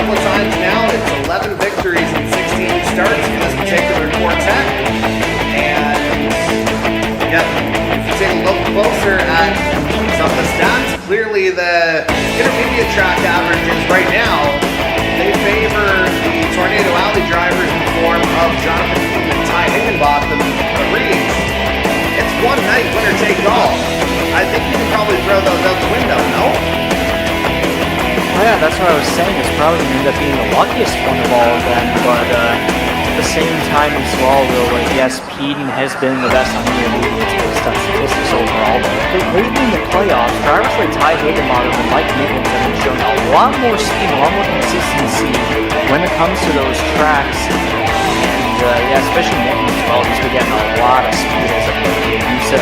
couple of times now. It's 11 victories and 16 starts for this particular quartet. And yeah, if you take a look closer at some of the stats, clearly the intermediate track averages right now, they favor the Tornado Alley drivers in the form of Jonathan Beaty and Ty Higginbotham. Reeds. It's one night, winner take all. I think you can probably throw those out the window, no? Oh yeah, that's what I was saying. It's probably going to end up being the luckiest one of all of them, but at the same time as well, though, like, yes, Peden has been the best on the intermediates based on statistics overall, but lately in the playoffs, drivers like Ty Higginbotham and Mike Nichols have been showing a lot more speed, a lot more consistency when it comes to those tracks. And yeah, especially Nichols as well, he's been getting a lot of speed as of late. He's,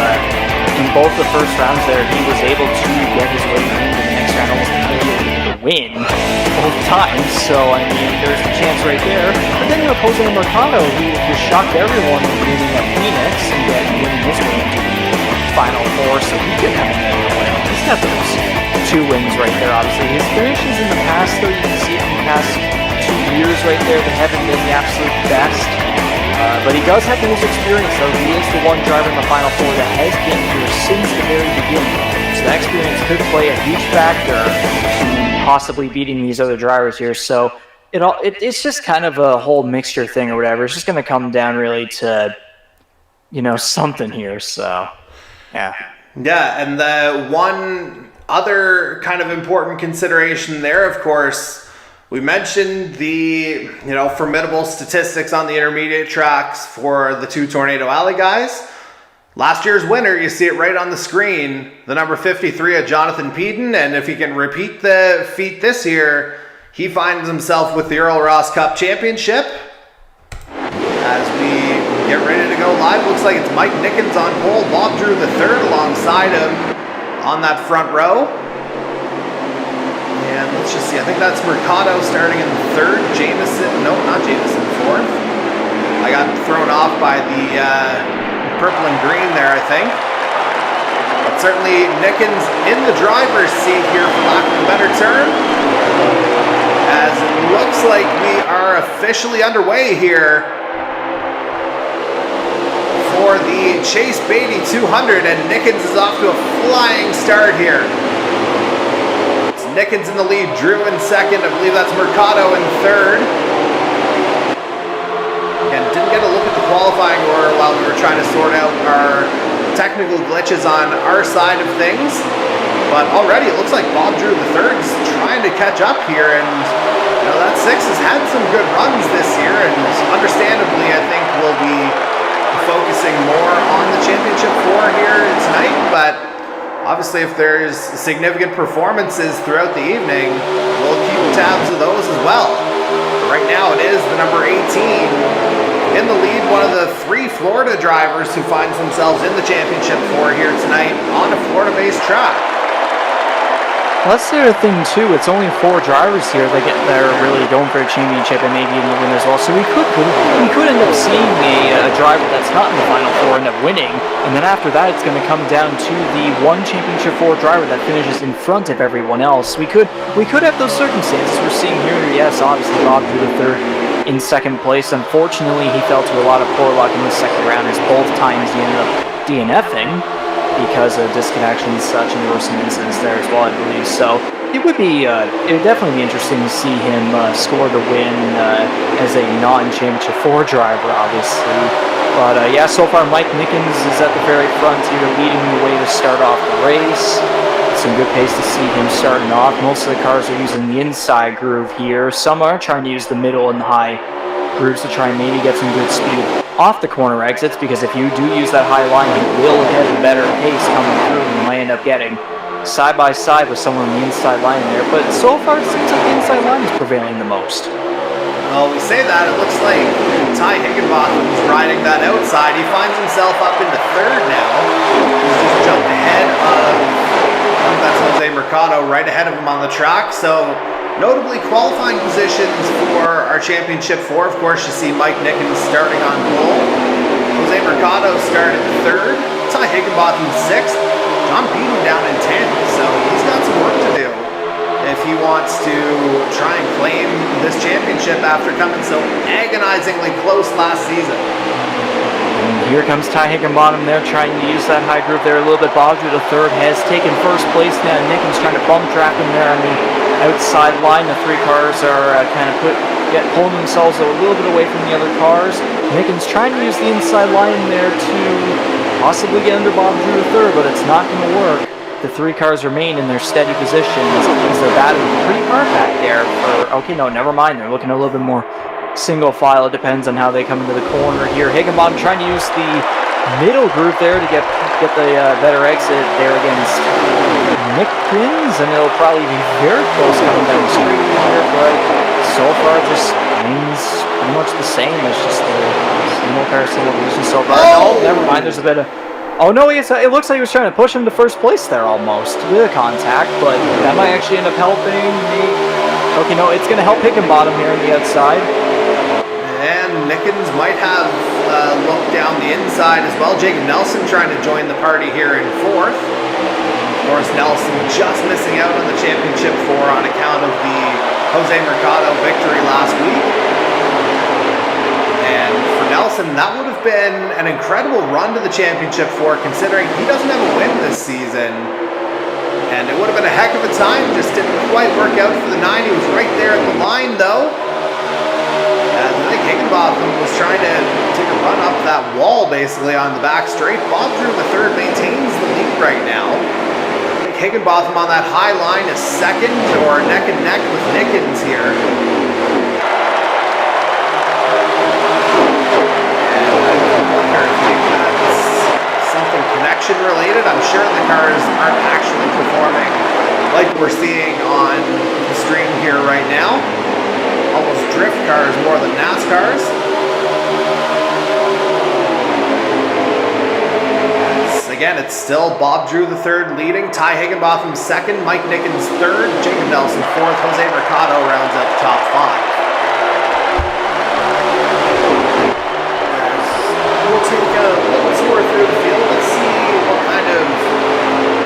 in both the first rounds there, he was able to get his way into the next round, almost to win both times. So, I mean, there's a chance right there. But then you have Jose Mercado, who just shocked everyone winning at Phoenix and winning his way into the Final Four, so he could have another win. He's got those 2 wins right there, obviously. His finishes in the past, though, you can see in the past 2 years right there, they haven't been the absolute best. But he does have his experience, though. He is the one driver in the Final Four that has been here since the very beginning. So that experience could play a huge factor in possibly beating these other drivers here. So it's just kind of a whole mixture thing or whatever. It's just going to come down really to, you know, something here. So, yeah. Yeah, and the one other kind of important consideration there, of course, we mentioned the, formidable statistics on the intermediate tracks for the 2 Tornado Alley guys. Last year's winner, you see it right on the screen, the number 53 of Jonathan Peden, and if he can repeat the feat this year, he finds himself with the Earl Ross Cup Championship. As we get ready to go live, looks like it's Mike Nickens on pole, Bob Drew the third alongside him on that front row. And let's just see, I think that's Mercado starting in third, not Jameson, fourth. I got thrown off by the purple and green there, I think. But certainly Nickens in the driver's seat here, for lack of a better term. As it looks like we are officially underway here for the Chase Beaty 200, and Nickens is off to a flying start here. Nickens in the lead, Drew in second, I believe that's Mercado in third. Again, didn't get a look at the qualifying order while we were trying to sort out our technical glitches on our side of things. But already it looks like Bob Drew the third is trying to catch up here, and that 6 has had some good runs this year, and understandably I think we'll be focusing more on the Championship 4 here tonight, but obviously, if there's significant performances throughout the evening, we'll keep tabs of those as well. But right now, it is the number 18 in the lead, one of the 3 Florida drivers who finds themselves in the Championship 4 here tonight on a Florida-based track. Well, that's the other thing, too. It's only 4 drivers here that are really going for a championship and maybe in the win as well. So we could end up seeing a driver that's not in the Final Four end up winning. And then after that, it's going to come down to the 1 Championship 4 driver that finishes in front of everyone else. We could have those circumstances we're seeing here. Yes, obviously, Bob Drew the third in second place. Unfortunately, he fell to a lot of poor luck in the second round, as both times he ended up DNFing because of disconnection and such, and there were some incidents there as well, I believe. So it would definitely be interesting to see him score the win as a non-Championship 4 driver, obviously. But yeah, so far Mike Nickens is at the very front here, leading the way to start off the race. Some good pace to see him starting off. Most of the cars are using the inside groove here. Some are trying to use the middle and high grooves to try and maybe get some good speed off the corner exits, because if you do use that high line, you will get a better pace coming through, and you might end up getting side by side with someone on the inside line there. But so far, it seems like the inside line is prevailing the most. Well, we say that, it looks like Ty Higginbotham is riding that outside. He finds himself up into third now. He's just jumped ahead of, I think that's Jose Mercado, right ahead of him on the track. So notably qualifying positions for our Championship 4. Of course, you see Mike Nickens starting on pole. Jose Mercado started third. Ty Higginbotham 6th. John Beaty down in 10th. So he's got some work to do if he wants to try and claim this championship after coming so agonizingly close last season. And here comes Ty Higginbottom there, trying to use that high groove there a little bit. Baudry, the third, has taken first place now. Nickens trying to bum trap him there on the outside line. The three cars are kind of pulling themselves a little bit away from the other cars. Nickens trying to use the inside line there to possibly get under Baudry the third, but it's not going to work. The three cars remain in their steady positions as they're battling pretty hard back there. Okay, no, never mind. They're looking a little bit more single file. It depends on how they come into the corner here. Higginbottom trying to use the middle group there to get the better exit there against Nickens, and it'll probably be very close coming down the street here, but so far just remains pretty much the same. It's just the single car, single position so far. Oh! No, never mind. There's a bit of... Oh no, it looks like he was trying to push him to first place there almost with a contact, but that might actually end up helping me. Okay, no, it's going to help Higginbottom here on the outside. And Nickens might have looked down the inside as well. Jacob Nelson trying to join the party here in fourth. Of course, Nelson just missing out on the championship on account of the Jose Mercado victory last week. And for Nelson, that would have been an incredible run to the championship considering he doesn't have a win this season. And it would have been a heck of a time, just didn't quite work out for the 9. He was right there at the line though. I think Higginbotham was trying to take a run up that wall basically on the back straight. Baudry the third maintains the lead right now. I think Higginbotham on that high line is second or neck and neck with Nickens here. Something connection related. I'm sure the cars aren't actually performing like we're seeing on the stream here right now. Almost drift cars more than NASCARs. Again, it's still Bob Drew the third leading, Ty Higginbotham second, Mike Nickens third, Jacob Nelson fourth, Jose Mercado rounds out the top 5. We'll take a little tour through the field. Let's see what kind of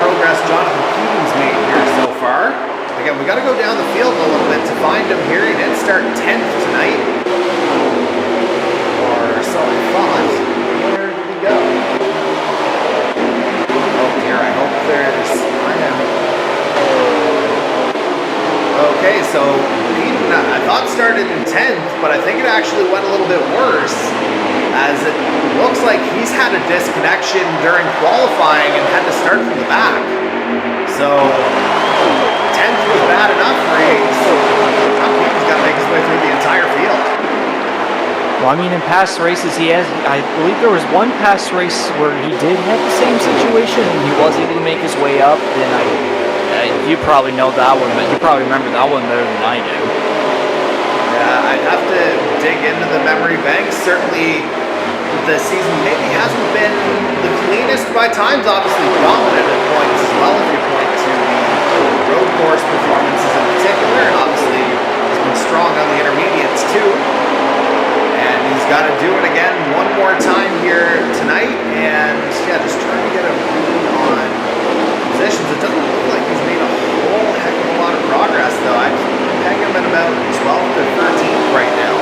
progress Jonathan Keating's made here so far. Again, we got to go down the field a little bit to find him here. He did start 10th tonight. Or so I thought. Where did he go? Oh dear, I hope there's... Okay, so Beaty, I thought started in 10th, but I think it actually went a little bit worse, as it looks like he's had a disconnection during qualifying and had to start from the back. So 10th was bad enough for him. He's got to make his way through the entire field. Well, I mean, in past races, I believe there was one past race where he did have the same situation and he was able to make his way up. And you probably know that one, but you probably remember that one better than I do. Yeah, I'd have to dig into the memory bank. Certainly, the season maybe hasn't been the cleanest by times, obviously dominant at points as well, if you point to the road course performances in particular, and obviously he's been strong on the intermediates too. And he's got to do it again one more time here tonight, and yeah, just trying to get a read on positions. It doesn't look like he's made a whole heck of a lot of progress though. I'm pegging him at about 12 to 13 right now.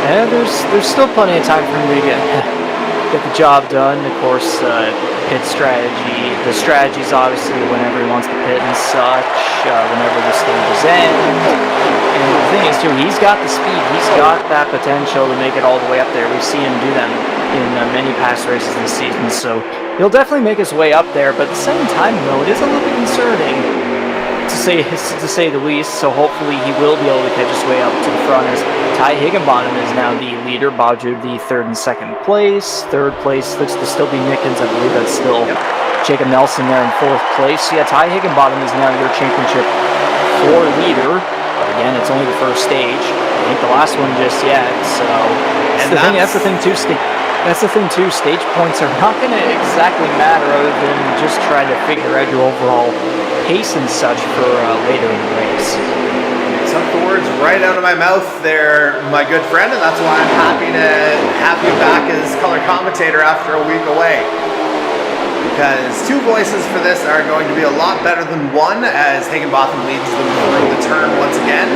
And there's still plenty of time for him to get the job done. Of course, pit strategy. The strategy is obviously whenever he wants to pit and such, whenever the stages end. And the thing is, too, he's got the speed. He's got that potential to make it all the way up there. We've seen him do that in many past races this season. So he'll definitely make his way up there. But at the same time, though, it is a little bit concerning, to say the least. So hopefully he will be able to catch his way up to the front, as Ty Higginbottom is now the leader. Baudry the third and second place. Third place looks to still be Nickens. I believe that's still Jacob Nelson there in fourth place. So yeah, Ty Higginbottom is now your championship 4 leader. But again, it's only the first stage. I think the last one just yet. So that's the thing too. Stage points are not going to exactly matter, other than just trying to figure out your overall pace and such for later in the race. You took the words right out of my mouth there, my good friend, and that's why I'm happy to have you back as color commentator after a week away. Because 2 voices for this are going to be a lot better than 1, as Higginbotham leads them through the turn once again.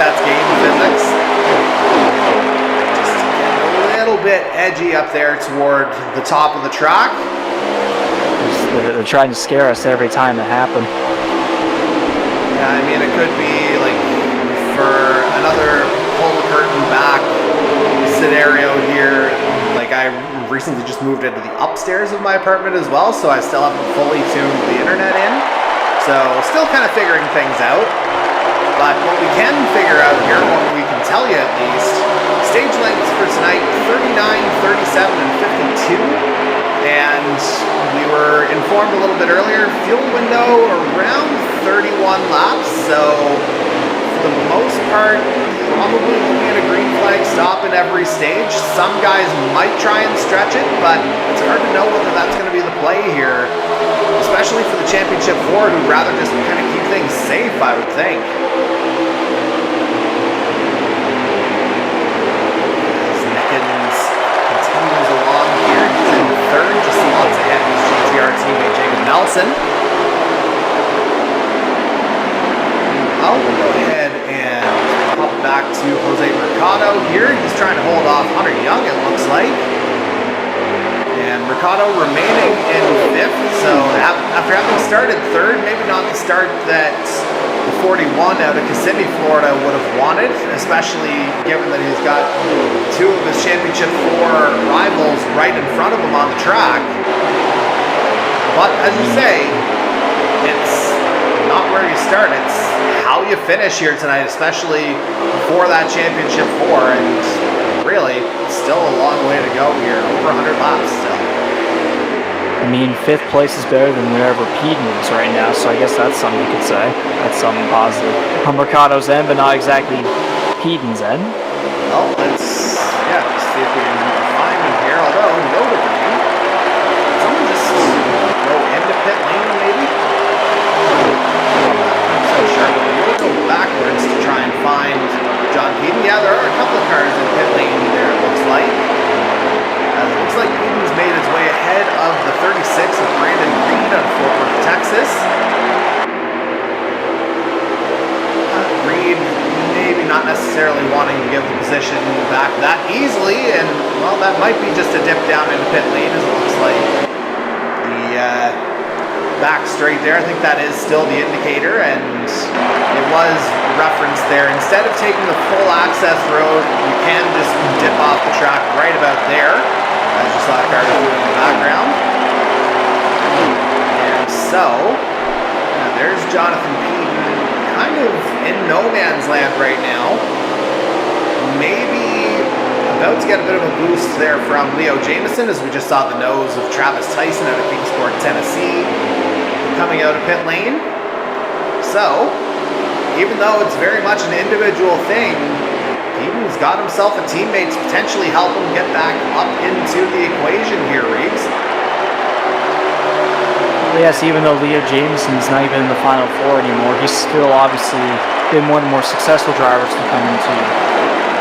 that's game physics. Just getting a little bit edgy up there toward the top of the track. They're trying to scare us every time it happens. Yeah, I mean, it could be like for another pull the curtain back scenario here. Like, I recently just moved into the upstairs of my apartment as well, so I still haven't fully tuned the internet in. So, still kind of figuring things out. But what we can figure out here, what we can tell you at least, stage lengths for tonight, 39, 37, and 52. And we were informed a little bit earlier, fuel window around 31 laps, so for the most part, probably looking at a green flag stop in every stage. Some guys might try and stretch it, but it's hard to know whether that's going to be the play here, especially for the Championship 4, who'd rather just kind of keep things safe, I would think. Along here, he's in third, just lots ahead of his GTR teammate Jacob Nelson. I'll go ahead and pop back to Jose Mercado here. He's trying to hold off Hunter Young, it looks like. And Mercado remaining in fifth, so after having started third, maybe not the start that the 41 out of Kissimmee, Florida would have wanted, especially given that he's got two of his Championship 4 rivals right in front of him on the track. But as you say, it's not where you start, it's how you finish here tonight, especially for that Championship 4, and really, it's still a long way to go here, over 100 laps still. I mean, fifth place is better than wherever Beaty is right now, so I guess that's something you could say. That's something positive. On Mercado's end, but not exactly Beaty's end. Well, let's see if we can find him here, although notably, someone just go into pit lane maybe? I'm so sure, but we'll go backwards to try and find John Beaty. Yeah, there are a couple of cars in pit lane there, it looks like. It looks like Beaty's made his way ahead of the 36 of Brandon Reed out of Fort Worth, Texas. Reed maybe not necessarily wanting to give the position back that easily, and well, that might be just a dip down into pit lane, as it looks like the back straight there. I think that is still the indicator, and it was referenced there. Instead of taking the full access road, you can just dip off the track right about there, as you saw Carter doing in the background. And so, there's Jonathan Beaty, kind of in no man's land right now. Maybe about to get a bit of a boost there from Leo Jameson, as we just saw the nose of Travis Tyson out of Kingsport, Tennessee, coming out of pit lane. So, even though it's very much an individual thing, Beaty's got himself a teammate to potentially help him get back up into the equation here, Reeves. Yes, even though Leo Jameson's not even in the Final Four anymore, he's still obviously been one of the more successful drivers to come into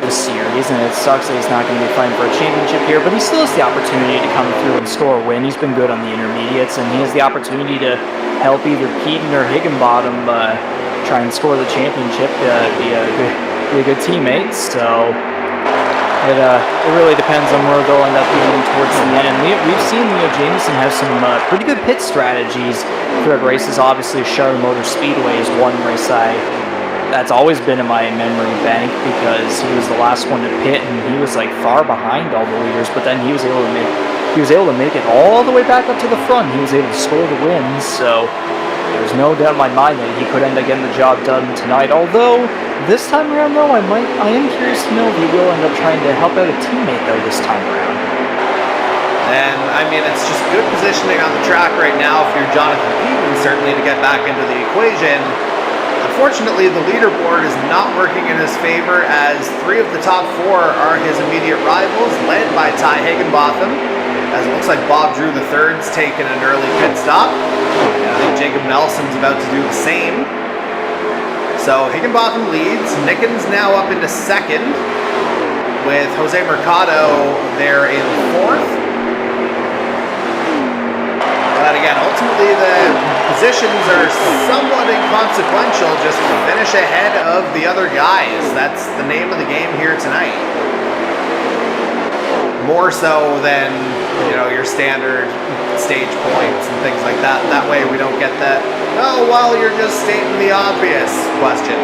the series, and it sucks that he's not going to be fighting for a championship here, but he still has the opportunity to come through and score a win. He's been good on the intermediates, and he has the opportunity to help either Beaty or Higginbottom try and score the championship, be a good teammate. So it really depends on where they'll end up being towards the end. We've seen Leo Jameson have some pretty good pit strategies throughout races. Obviously, Homestead-Miami Speedway is one race that's always been in my memory bank, because he was the last one to pit and he was like far behind all the leaders, but then he was able to make it all the way back up to the front. He was able to score the wins, so there's no doubt in my mind that he could end up getting the job done tonight. Although this time around, though, I am curious to know if he will end up trying to help out a teammate though this time around. And I mean, it's just good positioning on the track right now if you're Jonathan Beaty, certainly, to get back into the equation. Unfortunately, the leaderboard is not working in his favor, as three of the top four are his immediate rivals, led by Ty Higginbotham, as it looks like Bob Drew III's taken an early pit stop. And I think Jacob Nelson's about to do the same. So Higginbotham leads. Nickens now up into second, with Jose Mercado there in fourth. But again, ultimately the positions are somewhat inconsequential. Just finish ahead of the other guys. That's the name of the game here tonight. More so than, you know, your standard stage points and things like that. That way we don't get that, oh, well, you're just stating the obvious question.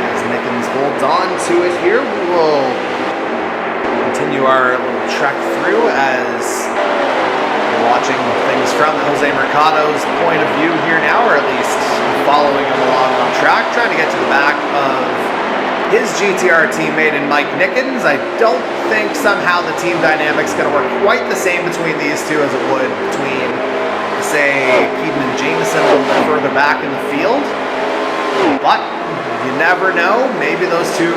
As Nickens holds on to it here, we will continue our little trek through as we're watching things from Jose Mercado's point of view here now, or at least following him along on track, trying to get to the back of his GTR teammate and Mike Nickens. I don't think somehow the team dynamic's going to work quite the same between these two as it would between, say, Keaton and Jameson a little bit further back in the field. But you never know. Maybe those two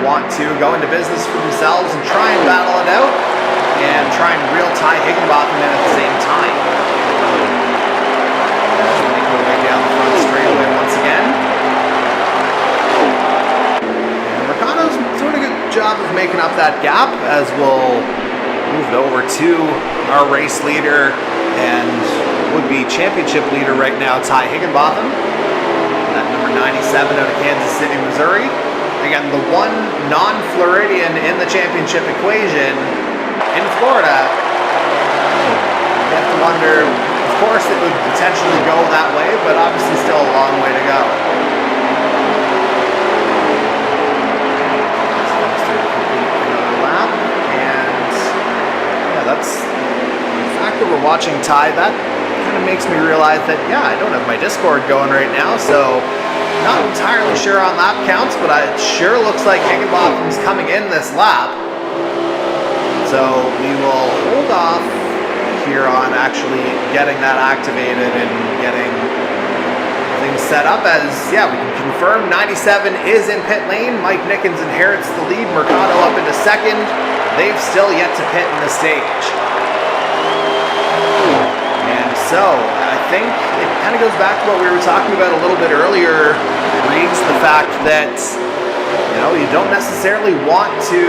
want to go into business for themselves and try and battle it out and try and reel Ty Higginbotham in at the same time. As we make our way down the front straightaway once again. And Mercado's doing a good job of making up that gap as we'll move over to our race leader and would-be championship leader right now, Ty Higginbotham. That number 97 out of Kansas City, Missouri. Again, the one non-Floridian in the championship equation in Florida. You have to wonder, of course it would potentially go that way, but obviously still a long way to go. Comes through to complete another lap, and yeah, that's the fact that we're watching Ty, that kind of makes me realize that, yeah, I don't have my Discord going right now, so not entirely sure on lap counts, but it sure looks like Higginbotham's coming in this lap. So we will hold off here on actually getting that activated and getting things set up as, yeah, we can confirm 97 is in pit lane. Mike Nickens inherits the lead. Mercado up into second. They've still yet to pit in the stage. And so I think it kind of goes back to what we were talking about a little bit earlier, Reeves, the fact that, you know, you don't necessarily want to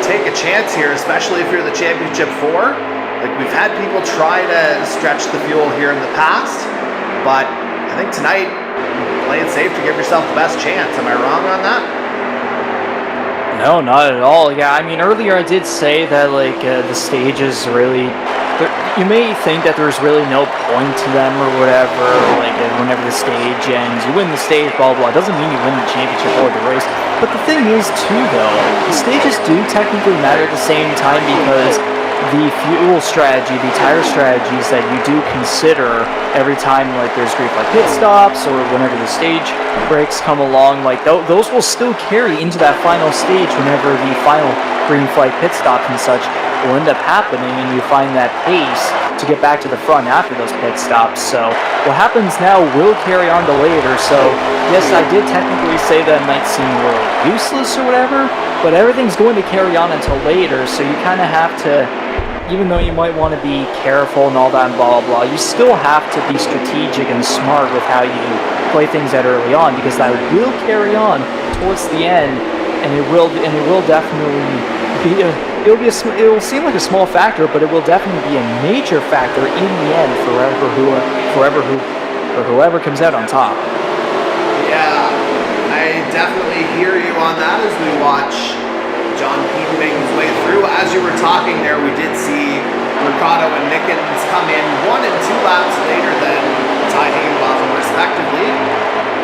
take a chance here, especially if you're the championship 4. Like, we've had people try to stretch the fuel here in the past, but I think tonight, play it safe to give yourself the best chance. Am I wrong on that? No, not at all. Yeah, I mean, earlier I did say that, like, the stages really... You may think that there's really no point to them or whatever, like whenever the stage ends, you win the stage, blah, blah, blah. It doesn't mean you win the championship or the race. But the thing is, too, though, the stages do technically matter at the same time because the fuel strategy, the tire strategies that you do consider every time, like, there's green flag pit stops or whenever the stage breaks come along, like, those will still carry into that final stage whenever the final green flag pit stops and such will end up happening, and you find that pace to get back to the front after those pit stops. So what happens now will carry on to later. So yes, I did technically say that it might seem a little useless or whatever, but everything's going to carry on until later. So you kind of have to, even though you might want to be careful and all that and blah, blah, blah, you still have to be strategic and smart with how you play things out early on, because that will carry on towards the end, and it will definitely be it will seem like a small factor, but it will definitely be a major factor in the end for whoever comes out on top. Yeah, I definitely hear you on that as we watch John Keaton make his way through. As you were talking there, we did see Mercado and Nickens come in 1 and 2 laps later than Ty Higginbotham respectively.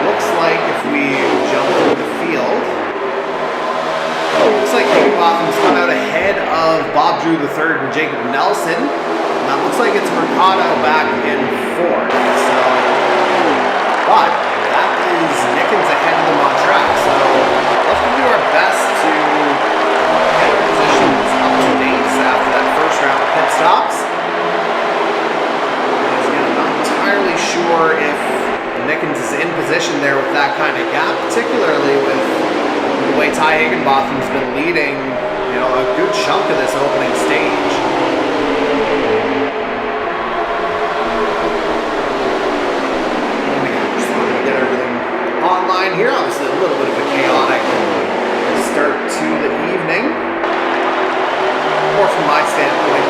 Looks like if we jump through the field, looks like Higginbotham's come out ahead of Bob Drew III and Jacob Nelson. And that looks like it's Mercado back in 4th. So, but that is Nickens ahead of them on track. So let's do our best to get our positions up to date after that first round of pit stops. Because again, I'm not entirely sure if Nickens is in position there with that kind of gap, particularly with the way Ty Higginbotham's been leading, you know, a good chunk of this opening stage. And again, just wanted to get everything online here. Obviously, a little bit of a chaotic start to the evening. More from my standpoint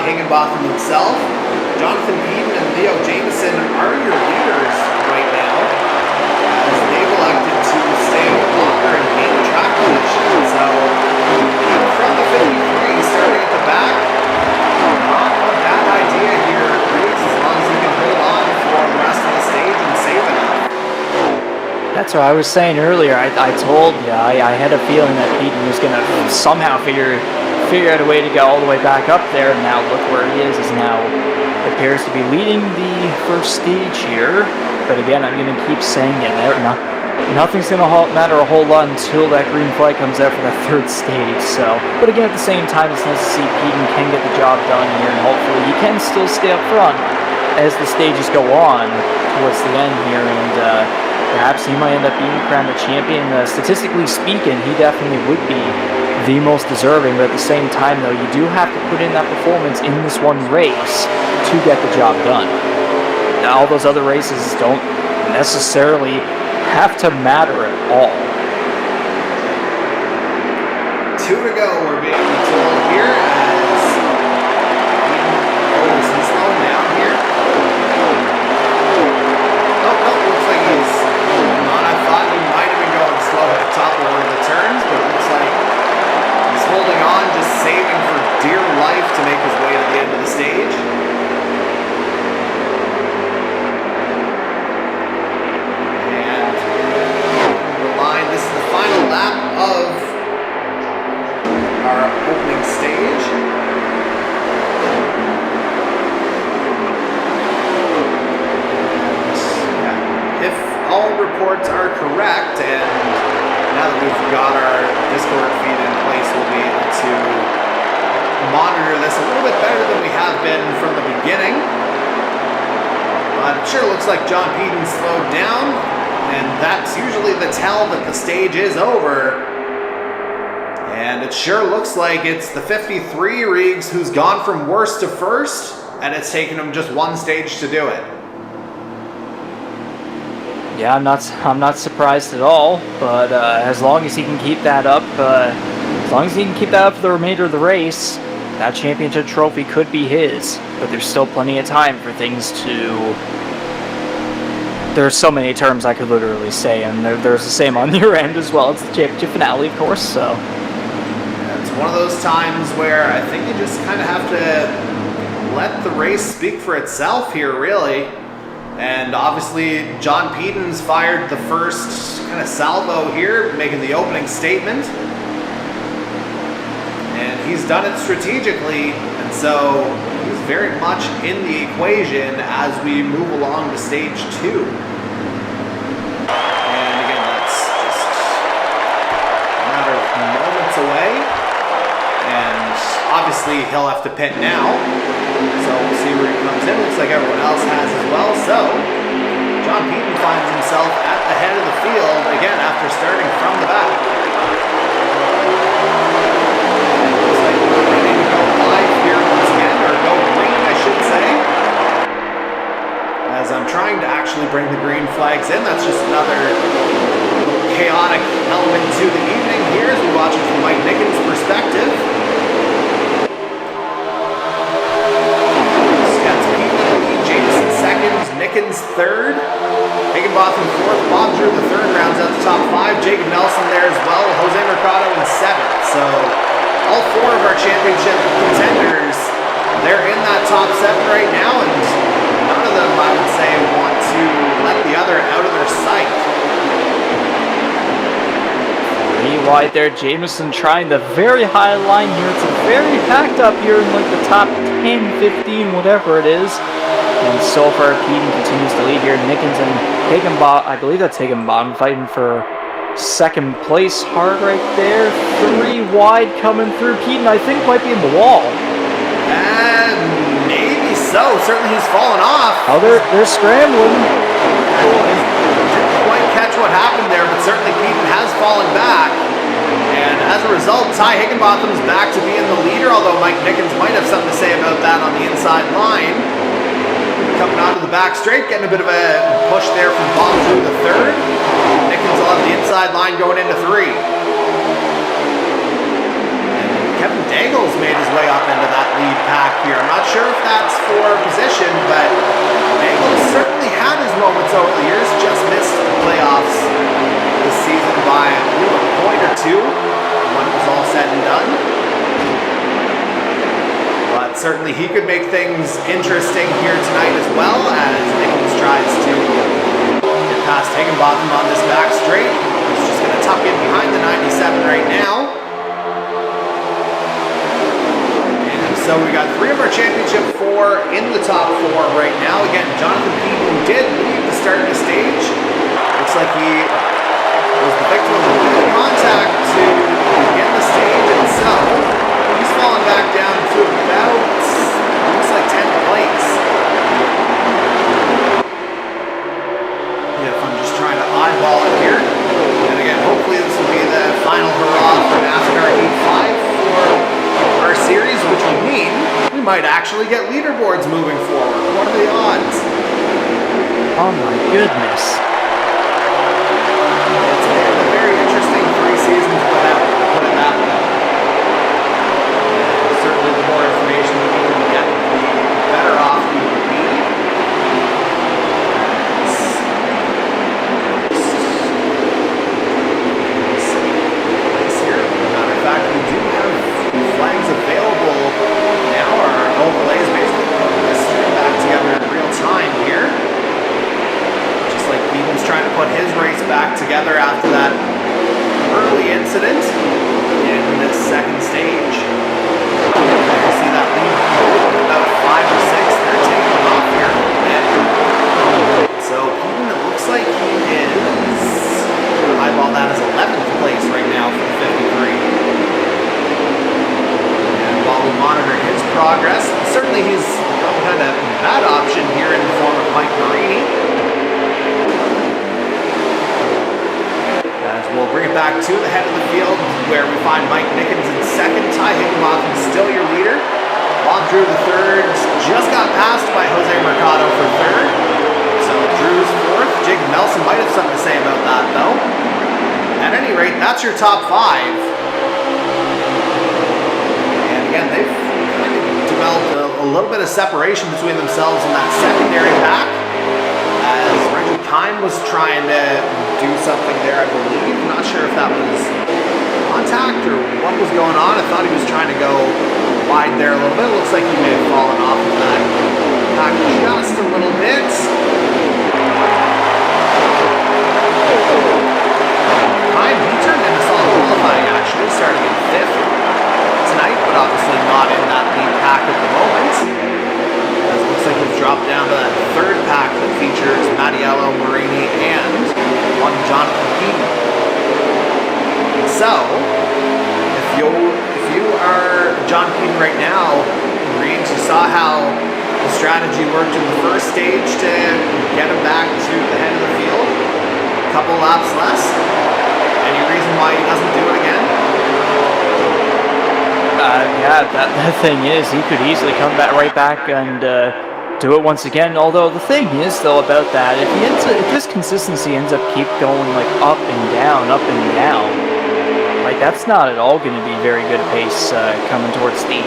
Higginbotham himself. Jonathan Beaty and Leo Jameson are your leaders right now, as they've elected to stay longer and gain track position. So, from the 53, starting at the back, not a bad idea here, Riggs, as long as he can hold on for the rest of the stage and save enough. That's what I was saying earlier. I told you, I had a feeling that Beaty was going to somehow figure out a way to get all the way back up there. And now look where he is now appears to be leading the first stage here. But again, I'm going to keep saying it. Nothing's going to matter a whole lot until that green flag comes out for the third stage. So, but again, at the same time, it's nice to see Beaty can get the job done here, and hopefully he can still stay up front as the stages go on towards the end here, and perhaps he might end up being crowned the champion. Statistically speaking, he definitely would be the most deserving, but at the same time, though, you do have to put in that performance in this one race to get the job done. Now, all those other races don't necessarily have to matter at all. 2 to go, we're being told here, as is he slowing down here? Oh, looks like he's not. I thought he might have been going slow at the top of one of the turns, but it looks like he's holding on, just saving for dear life to make his way to the end of the stage. And the line, this is the final lap of our opening stage. If all reports are correct, and now that we've got our Discord feed in place, we'll be able to monitor this a little bit better than we have been from the beginning. But it sure looks like John Peden slowed down, and that's usually the tell that the stage is over. And it sure looks like it's the 53 Reegs who's gone from worst to first, and it's taken him just one stage to do it. Yeah, I'm not surprised at all, but as long as he can keep that up, for the remainder of the race, that championship trophy could be his. But there's still plenty of time for things to... There's so many terms I could literally say, and there's the same on your end as well. It's the championship finale, of course, so... Yeah, it's one of those times where I think you just kind of have to let the race speak for itself here, really. And obviously, John Peden's fired the first kind of salvo here, making the opening statement. And he's done it strategically, and so he's very much in the equation as we move along to stage 2. And again, that's just a matter of moments away. And obviously, he'll have to pit now. So we'll see where he comes in. Looks like everyone else has as well. So John Peden finds himself at the head of the field again after starting from the back. Looks like we're ready to go live here once again, or go green, I should say. As I'm trying to actually bring the green flags in, that's just another chaotic element to the evening here as we watch it from Mike Nickens' perspective. Nickens third, Higginbotham fourth, Bob Drew the third, rounds out the top 5, Jacob Nelson there as well, Jose Mercado in 7th. So all 4 of our championship contenders, they're in that top 7 right now, and none of them, I would say, want to let the other out of their sight. 3 wide there, Jameson trying the very high line here. It's very packed up here in like the top 10, 15, whatever it is. And so far, Peden continues to lead here. Nickens and Higginbotham, I believe that's Higginbotham, fighting for second place hard right there. 3 wide coming through. Peden, I think, might be in the wall. Maybe so. Certainly he's fallen off. Oh, they're scrambling. Didn't quite catch what happened there, but certainly Peden has fallen back. And as a result, Ty Higginbotham's back to being the leader, although Mike Nickens might have something to say about that on the inside line. Coming onto the back straight, getting a bit of a push there from Bob Drew the third. Nickens on the inside line going into 3. And Kevin Daigle's made his way up into that lead pack here. I'm not so over the years, just missed the playoffs this season by I believe a point or two when it was all said and done. But certainly he could make things interesting here tonight as well, as Nichols tries to get past Higginbotham on this back straight. He's just going to tuck in behind the 97 right now. And so we got 3 of our championship 4 in the top 4 right now. Again, Jonathan Beaty, who did lead the start of the stage, looks like he was the victim of a little bit of contact to begin the stage, and so he's falling back down to about, looks like 10th place. If I'm just trying to eyeball it here. And again, hopefully this will be the final hurrah for NASCAR 85 for our series, which would mean we might actually get leaderboards moving forward. What are the odds? Oh my goodness. It's been a very interesting 3 seasons without, put it that way. And certainly the more information we can get, the better off we will be. Place here. Matter of fact, we do have flags available now. Our overlays basically putting this back together in real time here. Just like Beaton's trying to put his race back together after that early incident in this second stage. You can see that lead about 5 or 6. They're taking off here a little bit. So Beaton, it looks like he is, eyeball that as 11th place right now for the 53. And while we monitor his progress, certainly he's kind of a bad option here in the form of Mike Beaty. As we'll bring it back to the head of the field, where we find Mike Nickens in second. Ty Higginbotham still your leader. Bob Drew the third just got passed by Jose Mercado for third. So Drew's fourth. Jacob Nelson might have something to say about that though. At any rate, that's your top 5. And again, they've kind of developed a little bit of separation between themselves and that secondary pack. As Reggie Kime was trying to do something there, I believe. I'm not sure if that was contact or what was going on. I thought he was trying to go wide there a little bit. It looks like he may have fallen off of that pack just a little bit. Kime, he turned into solid qualifying actually, starting in 5th tonight, but obviously not in that lead pack at the moment. As it looks like we've dropped down to that 3rd pack that features Mattiello, Marini, and one Jonathan Beaton. So, if you are John Beaton right now, Marines, you saw how the strategy worked in the first stage to get him back to the head of the field. A couple laps less. Any reason why he doesn't do it again? Yeah, that thing is, he could easily come back right back and do it once again. Although the thing is, though, about that, if this consistency ends up keep going like up and down, like that's not at all going to be very good pace coming towards the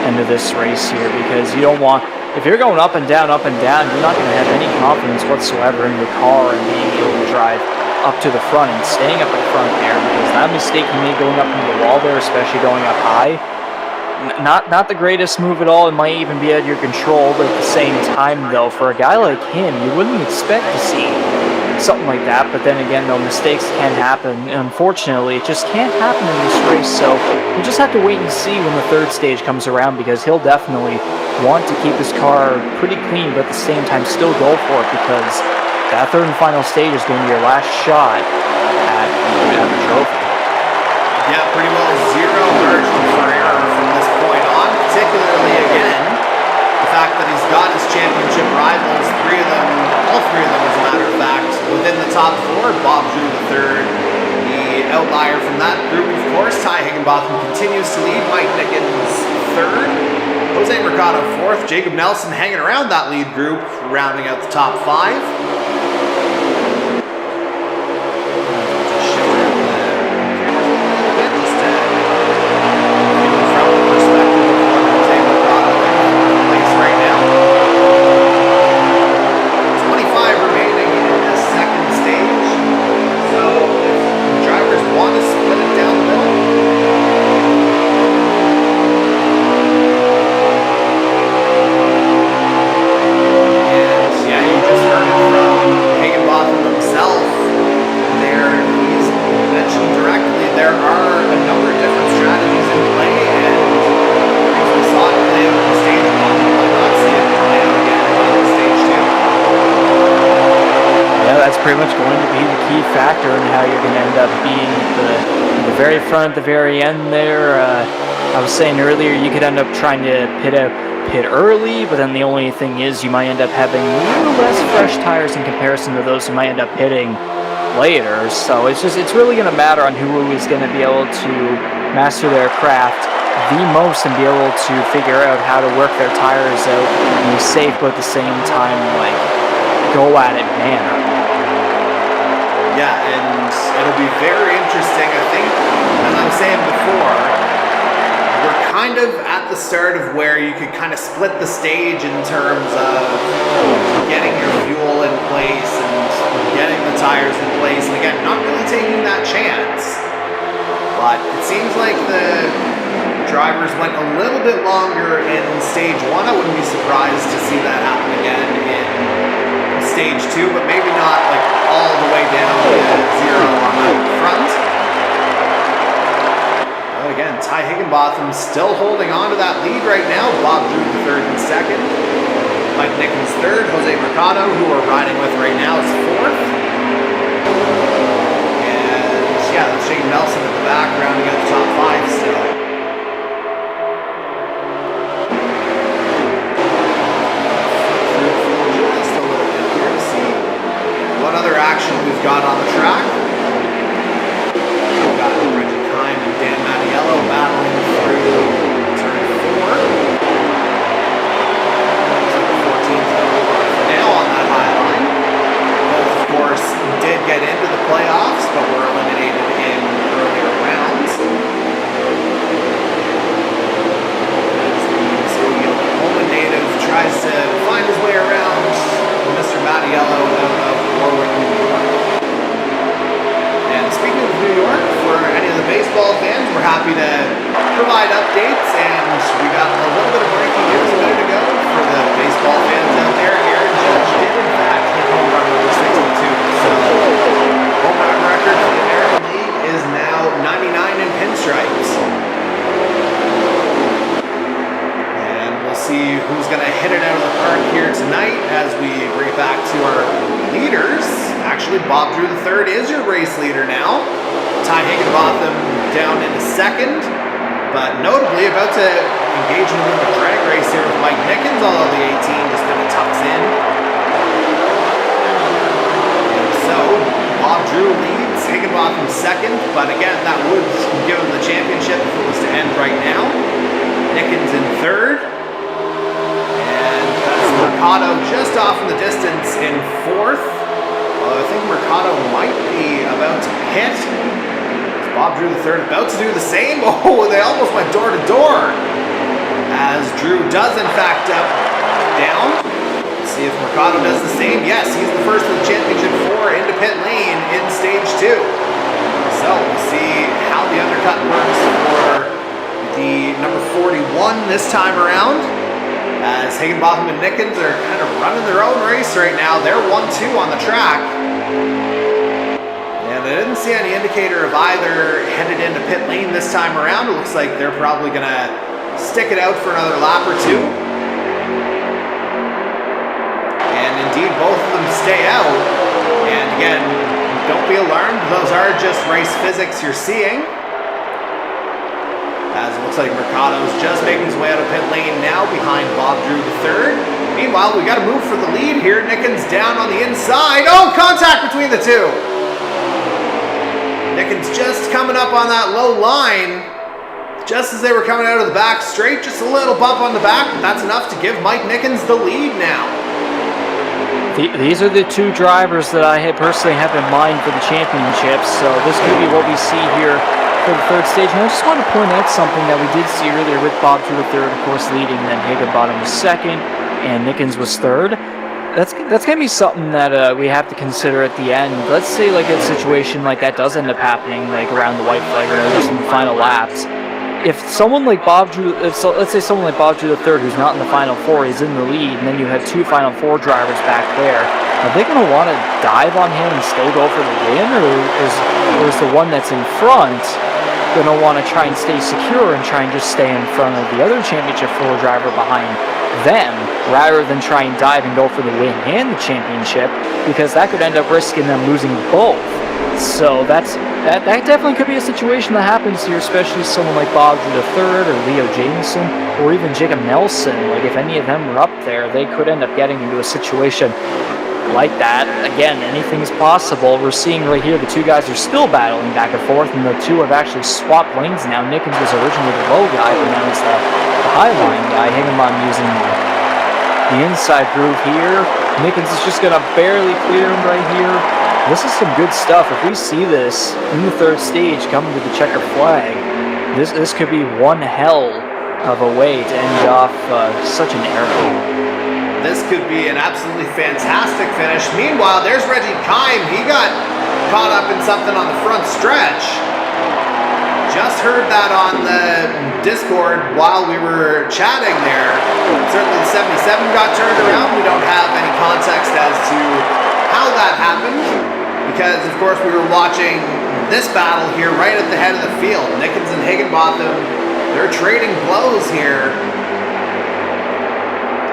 end of this race here, because you don't want, if you're going up and down, you're not going to have any confidence whatsoever in your car and being able to drive up to the front and staying up in front there, because that mistake you made going up into the wall there, especially going up high, not the greatest move at all. It might even be out of your control, but at the same time though, for a guy like him, you wouldn't expect to see something like that. But then again though, mistakes can happen, and unfortunately it just can't happen in this race, so we'll just have to wait and see when the 3rd stage comes around, because he'll definitely want to keep his car pretty clean, but at the same time still go for it, because that 3rd and final stage is going to be your last shot at the trophy. Yeah, pretty well zero margin for error from this point on, particularly again, the fact that he's got his championship rivals, all three of them as a matter of fact, within the top 4. Bob Drew the third, the outlier from that group, of course. Ty Higginbotham continues to lead, Mike Nickens third, Jose Mercado fourth, Jacob Nelson hanging around that lead group, rounding out the top 5. pretty much going to be the key factor in how you're going to end up being the very front at the very end there. I was saying earlier you could end up trying to pit early, but then the only thing is you might end up having a little less fresh tires in comparison to those who might end up pitting later. So it's really going to matter on who is going to be able to master their craft the most and be able to figure out how to work their tires out in a safe but at the same time like go at it manner. Yeah, and it'll be very interesting. I think, as I was saying before, we're kind of at the start of where you could kind of split the stage in terms of getting your fuel in place and getting the tires in place, and again, not really taking that chance. But it seems like the drivers went a little bit longer in stage 1. I wouldn't be surprised to see that happen again in stage 2, but maybe not like all the way down to 0 on the front. Again, Ty Higginbotham still holding on to that lead right now. Bob Drew the 3rd and 2nd. Mike Nickens 3rd. Jose Mercado, who we're riding with right now, is 4th. And yeah, that's Shane Nelson at the back, rounding out the top 5 still. Just a little bit here to see what other action we've got on the track. We've got Reggie Kime and Dan Mattiello battling through turn 4. So the 14's for now on that high line. Both, of course, did get into the playoffs, but were eliminated in earlier rounds. As the Oklahoma native tries to find his way around Mr. Mattiello out of Warwick, New York. And speaking of New York, for any of the baseball fans, we're happy to provide updates, and we got a little bit of breaking news a minute ago for the baseball fans out there. Aaron Judge did in fact hit home run number 62. So home run record for the American League is now 99 in pinstripes. And we'll see who's going to hit it out of the park here tonight as we bring it back to our leaders. Actually, Bob Drew III is your race leader now. Ty Higginbotham down into 2nd, but notably about to engage in a bit of a drag race here with Mike Nickens, although the 18 just kind of tucks in. And so, Bob Drew leads, Higginbotham 2nd, but again, that would give him the championship if it was to end right now. Nickens in 3rd. And that's Mercado just off in the distance in 4th. I think Mercado might be about to pit. Bob Drew III about to do the same. Oh, they almost went door to door. As Drew does in fact down. Let's see if Mercado does the same. Yes, he's the first of the championship 4 into pit lane in stage 2. So we'll see how the undercut works for the number 41 this time around. As Higginbotham and Nickens are kind of running their own race right now. They're 1-2 on the track. And I didn't see any indicator of either headed into pit lane this time around. It looks like they're probably going to stick it out for another lap or 2. And indeed, both of them stay out. And again, don't be alarmed. Those are just race physics you're seeing. As it looks like Mercado's just making his way out of pit lane now behind Bob Drew III. Meanwhile, we got to move for the lead here. Nickens down on the inside. Oh, contact between the two. Nickens just coming up on that low line. Just as they were coming out of the back straight, just a little bump on the back, but that's enough to give Mike Nickens the lead now. These are the 2 drivers that I personally have in mind for the championships, so this could be what we see here for the 3rd stage. And I just want to point out something that we did see earlier with Bob Drew III, of course, leading, then Higginbotham was 2nd, and Nickens was 3rd. That's going to be something that we have to consider at the end. Let's say like a situation like that does end up happening, like around the white flag or just in the final laps. If someone like Bob Drew, let's say someone like Bob Drew III, who's not in the final 4, is in the lead, and then you have 2 final 4 drivers back there, are they going to want to dive on him and still go for the win, or is the one that's in front going to want to try and stay secure and try and just stay in front of the other Championship 4 driver behind them, rather than try and dive and go for the win and the championship, because that could end up risking them losing both. So that definitely could be a situation that happens here, especially someone like Bob III or Leo Jameson or even Jacob Nelson. Like, if any of them were up there, they could end up getting into a situation like that. Again, anything's possible. We're seeing right here the two guys are still battling back and forth, and the two have actually swapped lanes now. Nickens was originally the low guy, but now he's the high line guy. Higginbottom using the inside groove here. Nickens is just going to barely clear him right here. This is some good stuff. If we see this in the third stage coming to the checker flag, this could be one hell of a way to end off such an era. This could be an absolutely fantastic finish. Meanwhile, there's Reggie Kime. He got caught up in something on the front stretch. Just heard that on the Discord while we were chatting there. Certainly the 77 got turned around. We don't have any context as to how that happened, because of course we were watching this battle here right at the head of the field. Nickens and Higginbotham, they're trading blows here.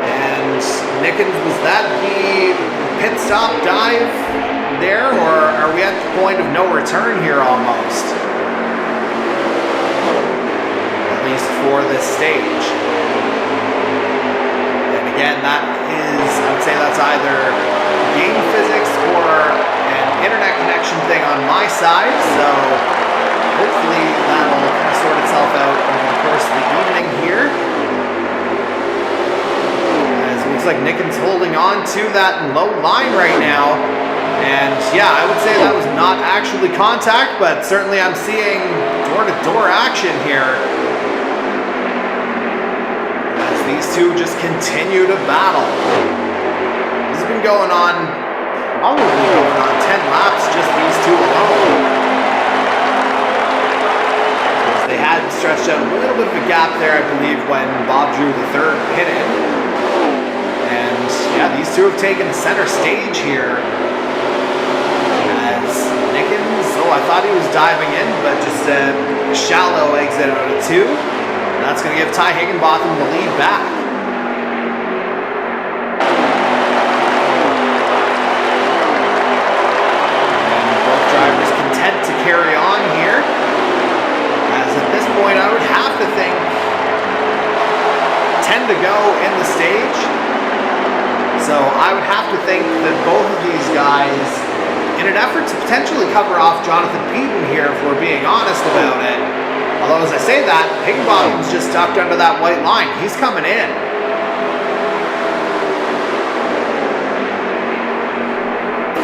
And Nickens, was that the pit stop dive there, or are we at the point of no return here almost? At least for this stage. And again, that is, I would say that's either game physics or an internet connection thing on my side, so hopefully that'll kind of sort itself out over the course of the evening here. As it looks like Nickens holding on to that low line right now. And yeah, I would say that was not actually contact, but certainly I'm seeing door-to-door action here as these two just continue to battle. This has been going on, probably going on 10 laps, just these two alone. Because they had stretched out a little bit of a gap there, I believe, when Bob Drew III pitted. And yeah, these two have taken center stage here. As Nickens, I thought he was diving in, but just a shallow exit out of two. And that's going to give Ty Higginbotham the lead back. To carry on here, as at this point I would have to think 10 to go in the stage, so I would have to think that both of these guys, in an effort to potentially cover off Jonathan Beaty here, if we're being honest about it, although as I say that, Higginbotham's just tucked under that white line, he's coming in.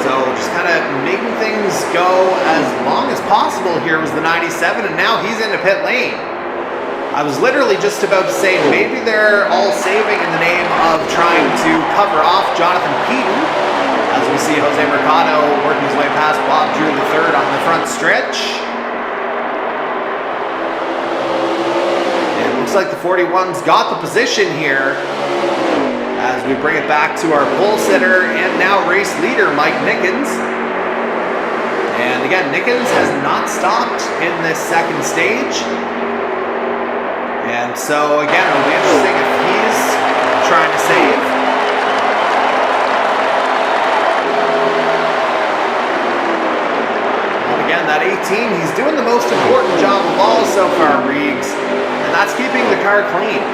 So just kind of making things go as long as possible here was the 97, and now he's into pit lane. I was literally just about to say maybe they're all saving in the name of trying to cover off Jonathan Beaty, as we see Jose Mercado working his way past Bob Drew III on the front stretch. And it looks like the 41's got the position here, as we bring it back to our pole sitter and now race leader, Mike Nickens. And again, Nickens has not stopped in this second stage. And so again, it'll be interesting if he's trying to save. And again, that 18, he's doing the most important job of all so far, Reeves, and that's keeping the car clean.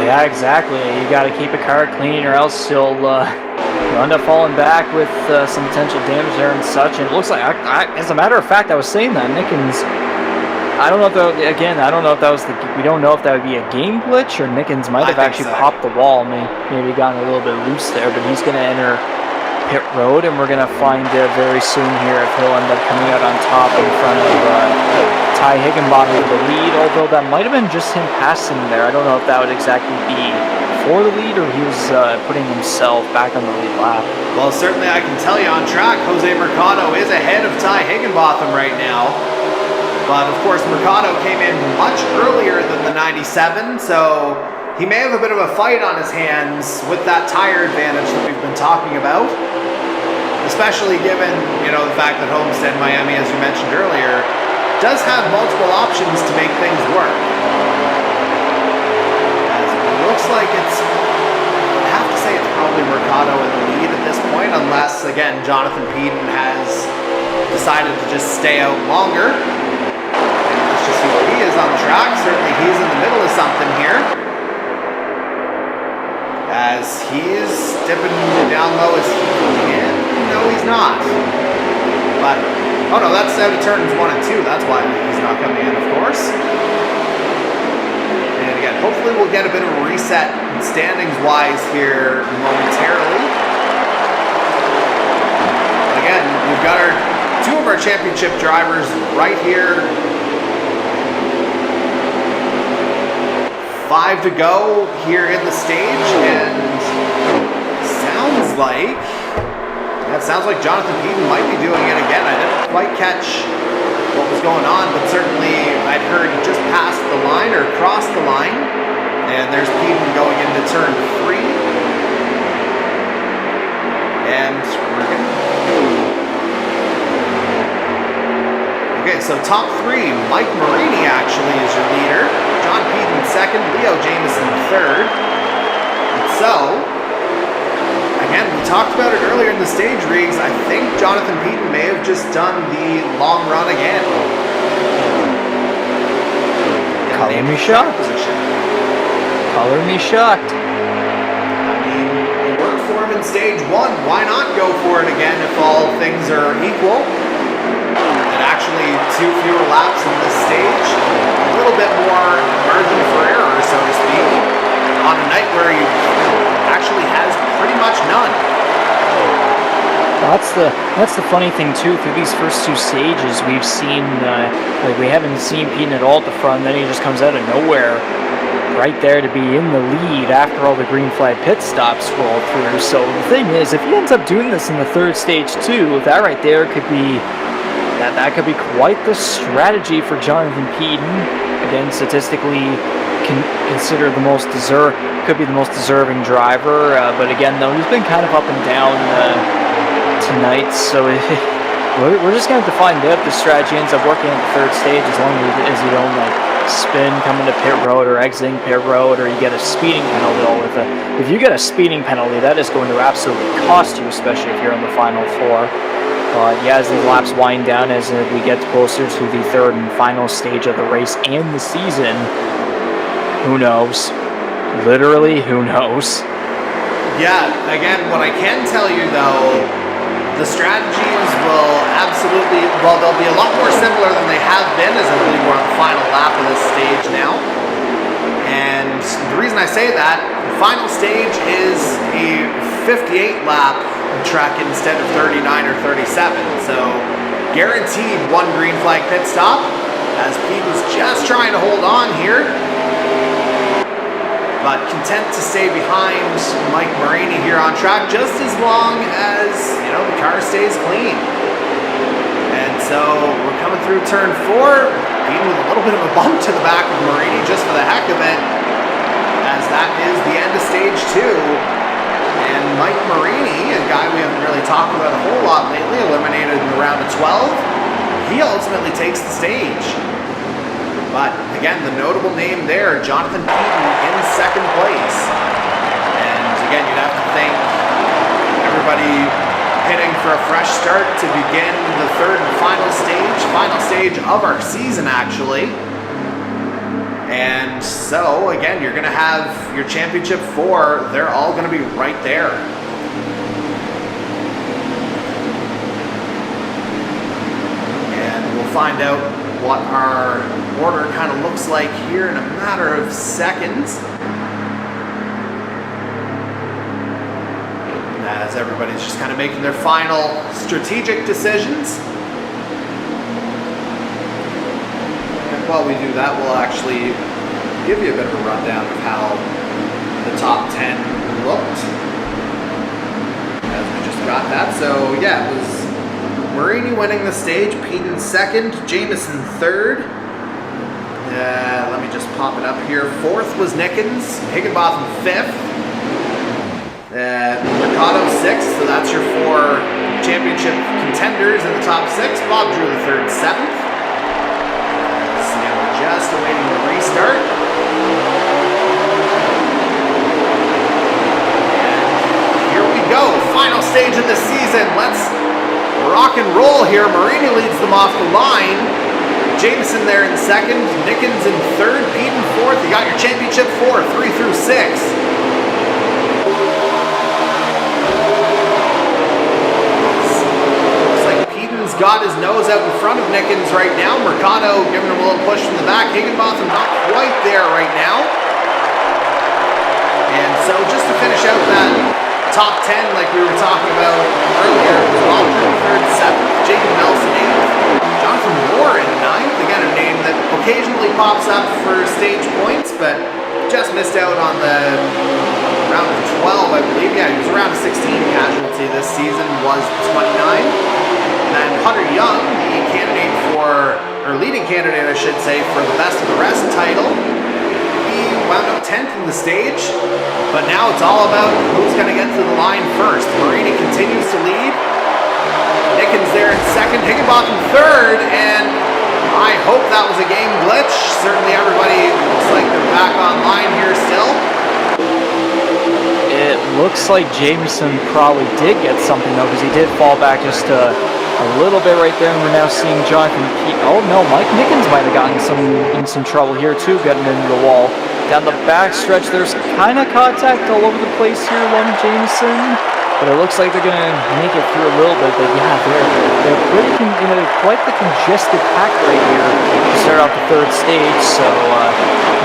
Yeah, exactly. You got to keep a car clean, or else you'll end up falling back with some potential damage there and such. And it looks like, as a matter of fact, I was saying that Nickens. I don't know if that, again, I don't know if that was we don't know if that would be a game glitch, or Nickens might have actually popped the wall, maybe gotten a little bit loose there. But he's going to enter pit road, and we're going to find very soon here if he'll end up coming out on top in front of Ty Higginbotham with the lead, although that might have been just him passing there. I don't know if that would exactly be for the lead, or he was putting himself back on the lead lap. Well, certainly I can tell you on track, Jose Mercado is ahead of Ty Higginbotham right now. But of course, Mercado came in much earlier than the 97, so he may have a bit of a fight on his hands with that tire advantage that we've been talking about. especially given, you know, the fact that Homestead-Miami, as you mentioned earlier, does have multiple options to make things work. As it looks like it's, I have to say it's probably Mercado in the lead at this point, unless, again, Jonathan Peden has decided to just stay out longer. And let's just see where he is on the track. Certainly he's in the middle of something here, as he's dipping down low as he can. No, he's not. But, oh no, that's out of turns 1 and 2. That's why he's not coming in, of course. And again, hopefully we'll get a bit of a reset standings-wise here momentarily. Again, we've got our 2 of our championship drivers right here. 5 to go here in the stage, and sounds like Jonathan Peden might be doing it again. I didn't quite catch what was going on, but certainly I'd heard he just passed the line or crossed the line, and there's Peden going into turn 3. And we're good. Okay, so top 3, Mike Marini actually is your leader. John Peden 2nd, Leo Jamieson 3rd. And so, again, we talked about it earlier in the stage, Riggs. I think Jonathan Peden may have just done the long run again. Color me shocked. Color me shocked. I mean, it worked for him in stage 1. Why not go for it again if all things are equal? And actually, 2 fewer laps in this stage. A little bit more margin for error, so to speak, on a night where he actually has pretty much none. That's the funny thing too. Through these first 2 stages, we've seen like we haven't seen Peden at all at the front. Then he just comes out of nowhere, right there to be in the lead after all the green flag pit stops roll through. So the thing is, if he ends up doing this in the 3rd stage too, that right there could be that could be quite the strategy for Jonathan Peden. Again, statistically considered the most could be the most deserving driver, but again though, he's been kind of up and down tonight, so we're just going to have to find out if the strategy ends up working at the 3rd stage, as long as you don't like spin coming to pit road or exiting pit road, or you get a speeding penalty. If you get a speeding penalty, that is going to absolutely cost you, especially if you're in the final 4. But yeah, as these laps wind down, as we get closer to the 3rd and final stage of the race and the season, who knows? Literally, who knows? Yeah, again, what I can tell you though, the strategies will absolutely, well, they'll be a lot more similar than they have been, as I believe we're on the final lap of this stage now. And the reason I say that, the final stage is a 58 lap track instead of 39 or 37. So guaranteed 1 green flag pit stop, as Peden's just trying to hold on here, but content to stay behind Mike Marini here on track just as long as, you know, the car stays clean. And so we're coming through turn 4, Peden with a little bit of a bump to the back of Marini just for the heck of it, as that is the end of stage 2. And Mike Marini, a guy we haven't really talked about a whole lot lately, eliminated in the round of 12, he ultimately takes the stage. But again, the notable name there, Jonathan Peden in 2nd place. And again, you'd have to thank everybody pitting for a fresh start to begin the 3rd and final stage of our season actually. And so again, you're gonna have your championship 4, they're all gonna be right there. And we'll find out what our order kind of looks like here in a matter of seconds, as everybody's just kind of making their final strategic decisions. And while we do that, we'll actually give you a bit of a rundown of how the top 10 looked, as we just got that. So yeah, it was Marini winning the stage, Peden 2nd, Jamieson 3rd. Let me just pop it up here. 4th was Nickens, Higginbotham 5th, Mercado 6th, so that's your 4 championship contenders in the top 6. Bob Drew the third, 7th. Just awaiting the restart. And here we go, final stage of the season. Let's rock and roll here. Marini leads them off the line. Jameson there in 2nd, Nickens in 3rd, Pete in 4th. You got your championship 4, 3 through 6. Got his nose out in front of Nickens right now. Mercado giving him a little push from the back. Higginbotham not quite there right now. And so just to finish out that top 10 like we were talking about earlier, it was Bob Drew 3rd, 7th, Jacob Nelson 8th, Jonathan Moore in 9th. Again, a name that occasionally pops up for stage points, but just missed out on the round of 12, I believe. Yeah, he was around a 16 casualty this season, was 29. And Hunter Young, the candidate for, or leading candidate I should say, for the best of the rest title, he wound up 10th in the stage, but now it's all about who's going to get to the line first. Marini continues to lead. Nickens there in 2nd, Higginbotham 3rd, and I hope that was a game glitch. Certainly everybody looks like they're back online here still. It looks like Jameson probably did get something though, because he did fall back just a little bit right there, and we're now seeing Jonathan Pete. Oh no, Mike Nickens might have gotten in some trouble here too, getting into the wall. Down the back stretch, there's kind of contact all over the place here along Jameson, but it looks like they're going to make it through a little bit. But yeah, they're pretty quite the congested pack right here to start off the 3rd stage. So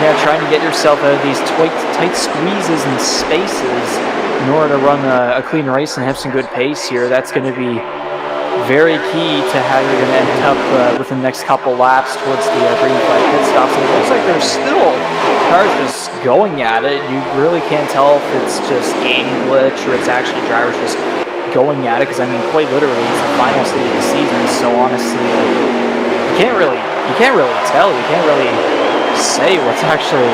yeah, trying to get yourself out of these tight squeezes and spaces in order to run a clean race and have some good pace here. That's going to be very key to how you're going to end up within the next couple laps towards the green flag pit stops. And it looks like there's still cars just going at it. You really can't tell if it's just game glitch or it's actually drivers just going at it, because I mean, quite literally, it's the final stage of the season. So honestly, you can't really tell. You can't really say what's actually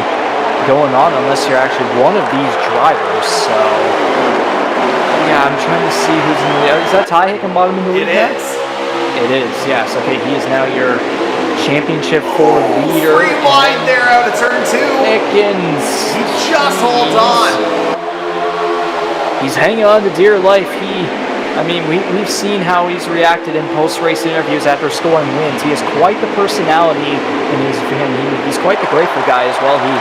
going on unless you're actually one of these drivers. So yeah, I'm trying to see who's in the lead. Is that Ty Higginbotham in the lead? It is. It is, yes. Okay, he is now your championship 4 leader. 3 wide there out of turn 2. Nickens. He just holds on. He's hanging on to dear life. I mean, we've seen how he's reacted in post-race interviews after scoring wins. He has quite the personality, and he's quite the grateful guy as well. He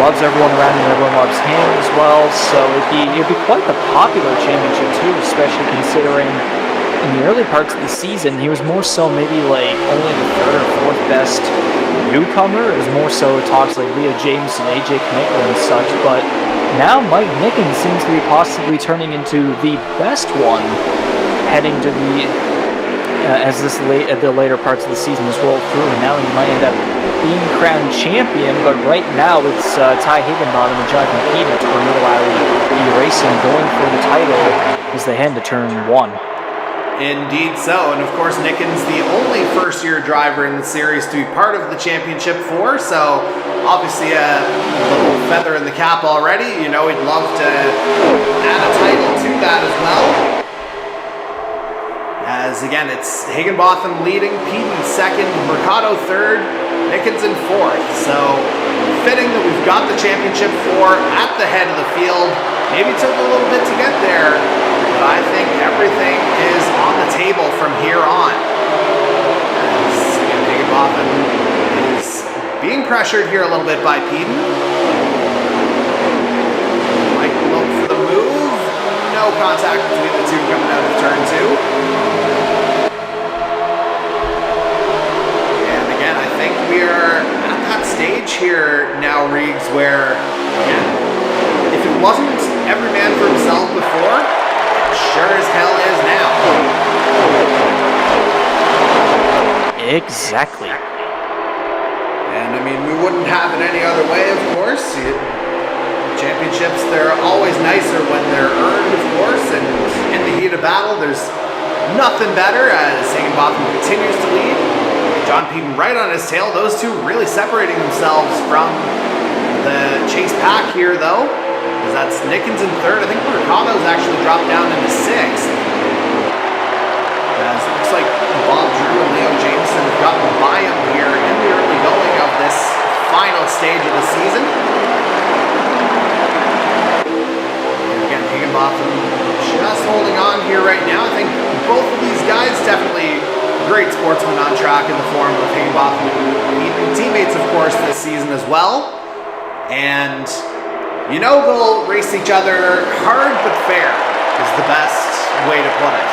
loves everyone around him, and everyone loves him as well. So it'd be quite the popular championship too, especially considering in the early parts of the season he was more so maybe like only the 3rd or 4th best newcomer. It was more so talks like Leah Jameson, AJ Knickler and such, but now Mike Nickens seems to be possibly turning into the best one heading to the as the later parts of the season has rolled through, and now he might end up being crowned champion. But right now it's Ty Higginbotham and Jonathan Pete at Tornado Alley Racing going for the title as they head to turn 1. Indeed so, and of course Nickens the only first-year driver in the series to be part of the Championship 4, so obviously a little feather in the cap already. You know, he'd love to add a title to that as well. As again, it's Higginbotham leading, Pete in 2nd, Mercado 3rd, Nickens in 4th. So fitting that we've got the Championship 4 at the head of the field. Maybe took a little bit to get there, but I think everything is on the table from here on. As again, Higginbotham is being pressured here a little bit by Pete. Might look for the move. No contact between the two coming out of turn 2. And again, I think we are at that stage here now, Reeves, where again, if it wasn't every man for himself before, it sure as hell is now. Exactly. And I mean, we wouldn't have it any other way, of course. Championships, they're always nicer when they're earned, of course, and in the heat of battle, there's nothing better as Higginbotham continues to lead. John Peden right on his tail. Those two really separating themselves from the chase pack here, though, because that's Nickens in 3rd. I think Mercado's actually dropped down into 6th. like Bob Drew and Leo Jameson have gotten by him here in the early going of this final stage of the season. And again, Higginbotham just holding on here right now. I think both of these guys definitely great sportsmen on track in the form of Higginbotham and teammates, of course, this season as well. And you know they'll race each other hard but fair is the best way to put it.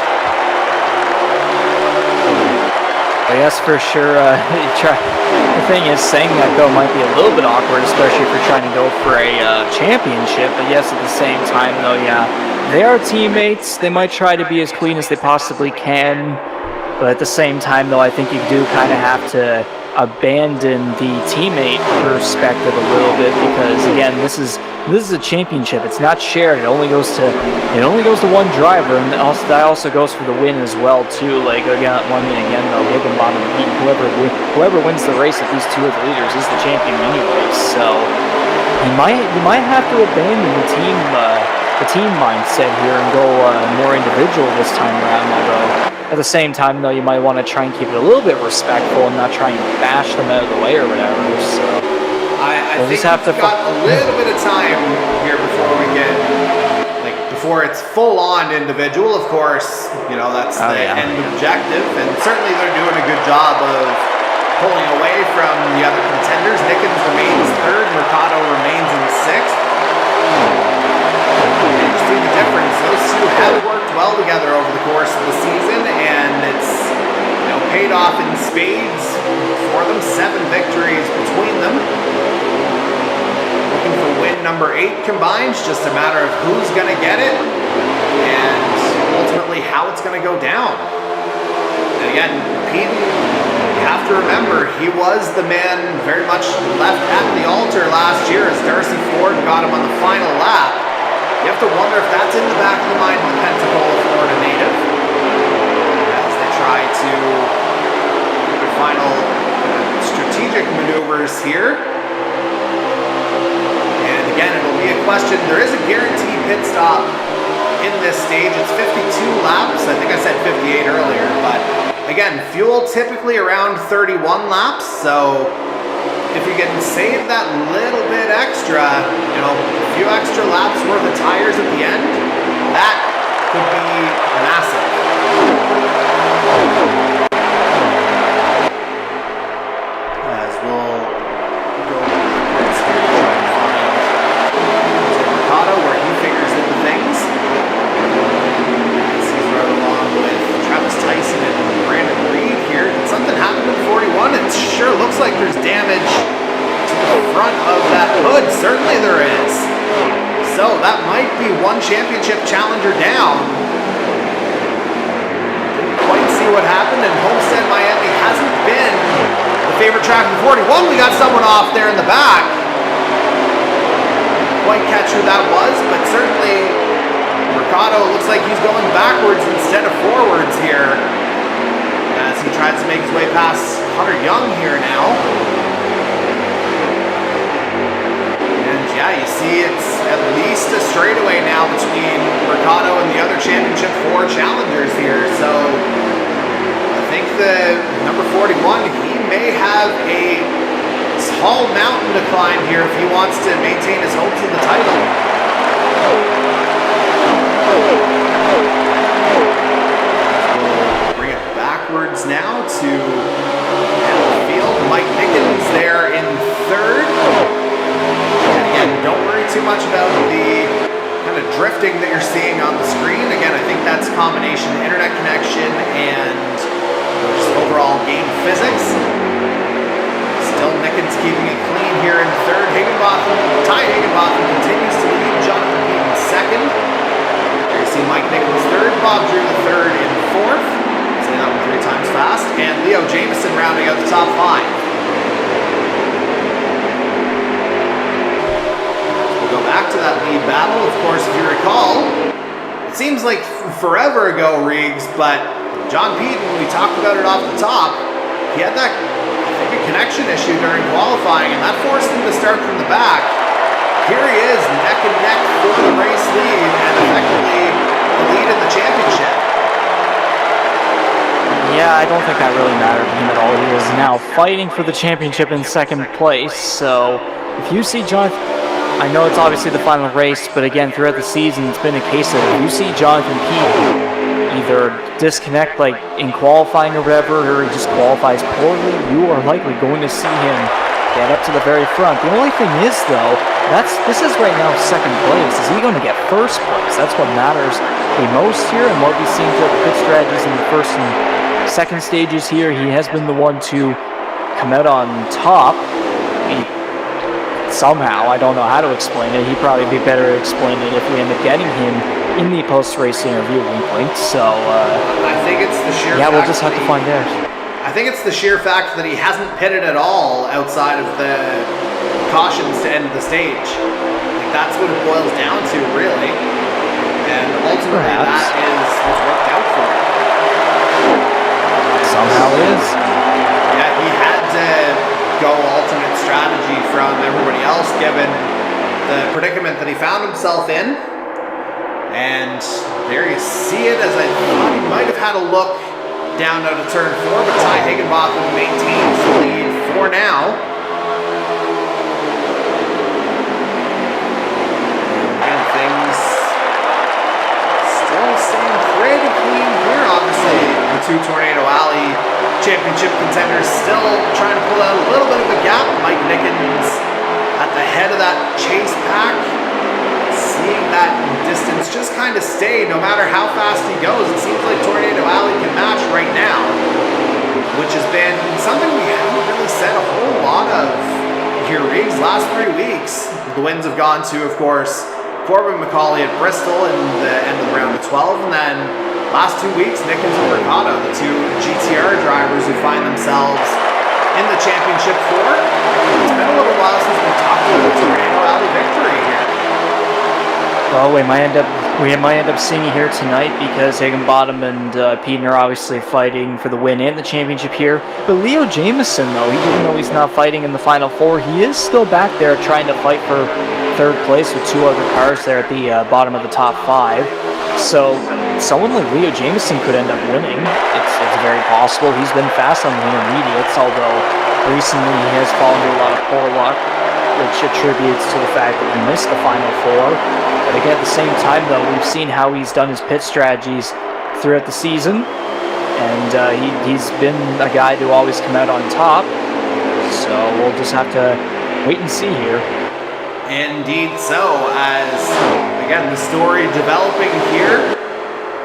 Yes, for sure. The thing is, saying that though might be a little bit awkward, especially if you're trying to go for a championship. But yes, at the same time, though, yeah, they are teammates. They might try to be as clean as they possibly can. But at the same time, though, I think you do kind of have to abandon the teammate perspective a little bit, because again, this is a championship. It's not shared. It only goes to one driver, and also that also goes for the win as well too. Like again, though, Higginbotham and whoever wins the race of these two of the leaders is the champion anyway. So you might have to abandon the team mindset here and go more individual this time around. Although at the same time, though, you might want to try and keep it a little bit respectful and not try and bash them out of the way or whatever. So I think we've got a little bit of time here before we get, before it's full-on individual. Of course, you know, that's the end objective, and certainly they're doing a good job of pulling away from the other contenders. Nickens remains third, Mercado remains in sixth. You just see the difference. Those two have worked well together over the course of the season, and it's paid off in spades for them. 7 victories between them. Looking for win number 8 combined. It's just a matter of who's going to get it and ultimately how it's going to go down. And again, Pete, you have to remember, he was the man very much left at the altar last year as Darcy Ford got him on the final lap. You have to wonder if that's in the back of the mind of the Pensacola, Florida native as they try to do their final strategic maneuvers here. And again, it'll be a question. There is a guaranteed pit stop in this stage. It's 52 laps. I think I said 58 earlier, but again, fuel typically around 31 laps. So if you can save that little bit extra, a few extra laps worth of tires at the end, that could be massive. As we'll go backwards here to try and find Mercado where he figures into things. As he's right along with Travis Tyson and Brandon Reed here. Did something happen in 41? It sure looks like there's damage to the front of that hood. Certainly there is. So that might be one championship challenger down. Didn't quite see what happened, and Homestead-Miami hasn't been the favorite track in 41. We got someone off there in the back. Quite catch who that was, but certainly Mercado looks like he's going backwards instead of forwards here as he tries to make his way past Hunter Young here now. And yeah, you see it's at least a straightaway now between Mercado and the other Championship 4 challengers here. So I think the number 41, he may have a tall mountain to climb here if he wants to maintain his hopes in the title. We'll bring it backwards now to the field. Mike Nickens there in third. And again, don't worry too much about the kind of drifting that you're seeing on the screen. Again, I think that's a combination of internet connection and just overall game physics. Still Nickens keeping it clean here in third. Ty Higginbotham continues to lead. Jonathan Pete in second. There you see Mike Nickens third. Bob Drew the third in fourth. Say that one 3 times fast. And Leo Jameson rounding out the top 5. We'll go back to that lead battle. Of course, if you recall, it seems like forever ago, Riggs, but John Pete, when we talked about it off the top, he had that connection issue during qualifying, and that forced him to start from the back. Here he is, neck and neck for the race lead, and effectively the lead in the championship. Yeah, I don't think that really mattered to him at all. He is now fighting for the championship in second place. So if you see Jonathan, I know it's obviously the final race, but again, throughout the season, it's been a case of if you see Jonathan Pete either disconnect like in qualifying or whatever, or he just qualifies poorly, you are likely going to see him get up to the very front. The only thing is, though, this is right now second place. Is he going to get first place? That's what matters the most here, and what we've seen throughout the pit strategies in the first and second stages here, he has been the one to come out on top. Somehow, I don't know how to explain it. He'd probably be better at explaining it if we end up getting him in the post-race interview at one point. So, I think it's the sheer yeah, fact we'll just have to find out. I think it's the sheer fact that he hasn't pitted at all outside of the cautions to end the stage. Like, that's what it boils down to, really. And ultimately, Perhaps. that is what's worked out for him. Somehow is. Yeah, he had to go alternate strategy from everybody else given the predicament that he found himself in. And there you see it, as I thought he might have had a look down out of turn 4, but Ty Higginbotham maintains the lead for now. And things still staying pretty clean here, obviously. The two Tornado Alley championship contenders still trying to pull out a little bit of a gap. Mike Nickens at the head of that chase pack. Seeing that distance just kind of stay no matter how fast he goes. It seems like Tornado Alley can match right now, which has been something we haven't really said a whole lot of here these last 3 weeks. The wins have gone to, of course, Corbin McCauley at Bristol in the end of the round of 12, and then last 2 weeks, Nickens and Mercado, the two GTR drivers who find themselves in the championship 4. It's been a little while since we talked about the Tornado Alley victory here. Well, we might end up seeing it here tonight because Higginbottom and Peden are obviously fighting for the win and the championship here. But Leo Jameson, though, even though he's not fighting in the final 4, he is still back there trying to fight for third place with 2 other cars there at the bottom of the top 5. So someone like Leo Jameson could end up winning. It's very possible. He's been fast on the intermediates, although recently he has fallen to a lot of poor luck, which attributes to the fact that he missed the final 4. But again, at the same time, though, we've seen how he's done his pit strategies throughout the season, and he's been a guy to always come out on top. So we'll just have to wait and see here. Indeed so, as, again, the story developing here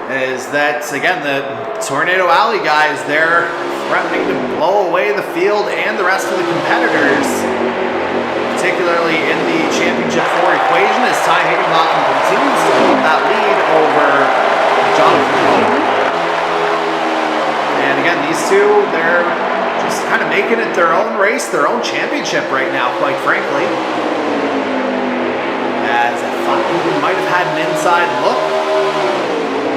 is that, again, the Tornado Alley guys, they're threatening to blow away the field and the rest of the competitors, particularly in the championship 4 equation, as Ty Higginbotham continues to hold that lead over Jonathan Pete. And again, these two, they're just kind of making it their own race, their own championship right now, quite frankly. As I thought people might have had an inside look.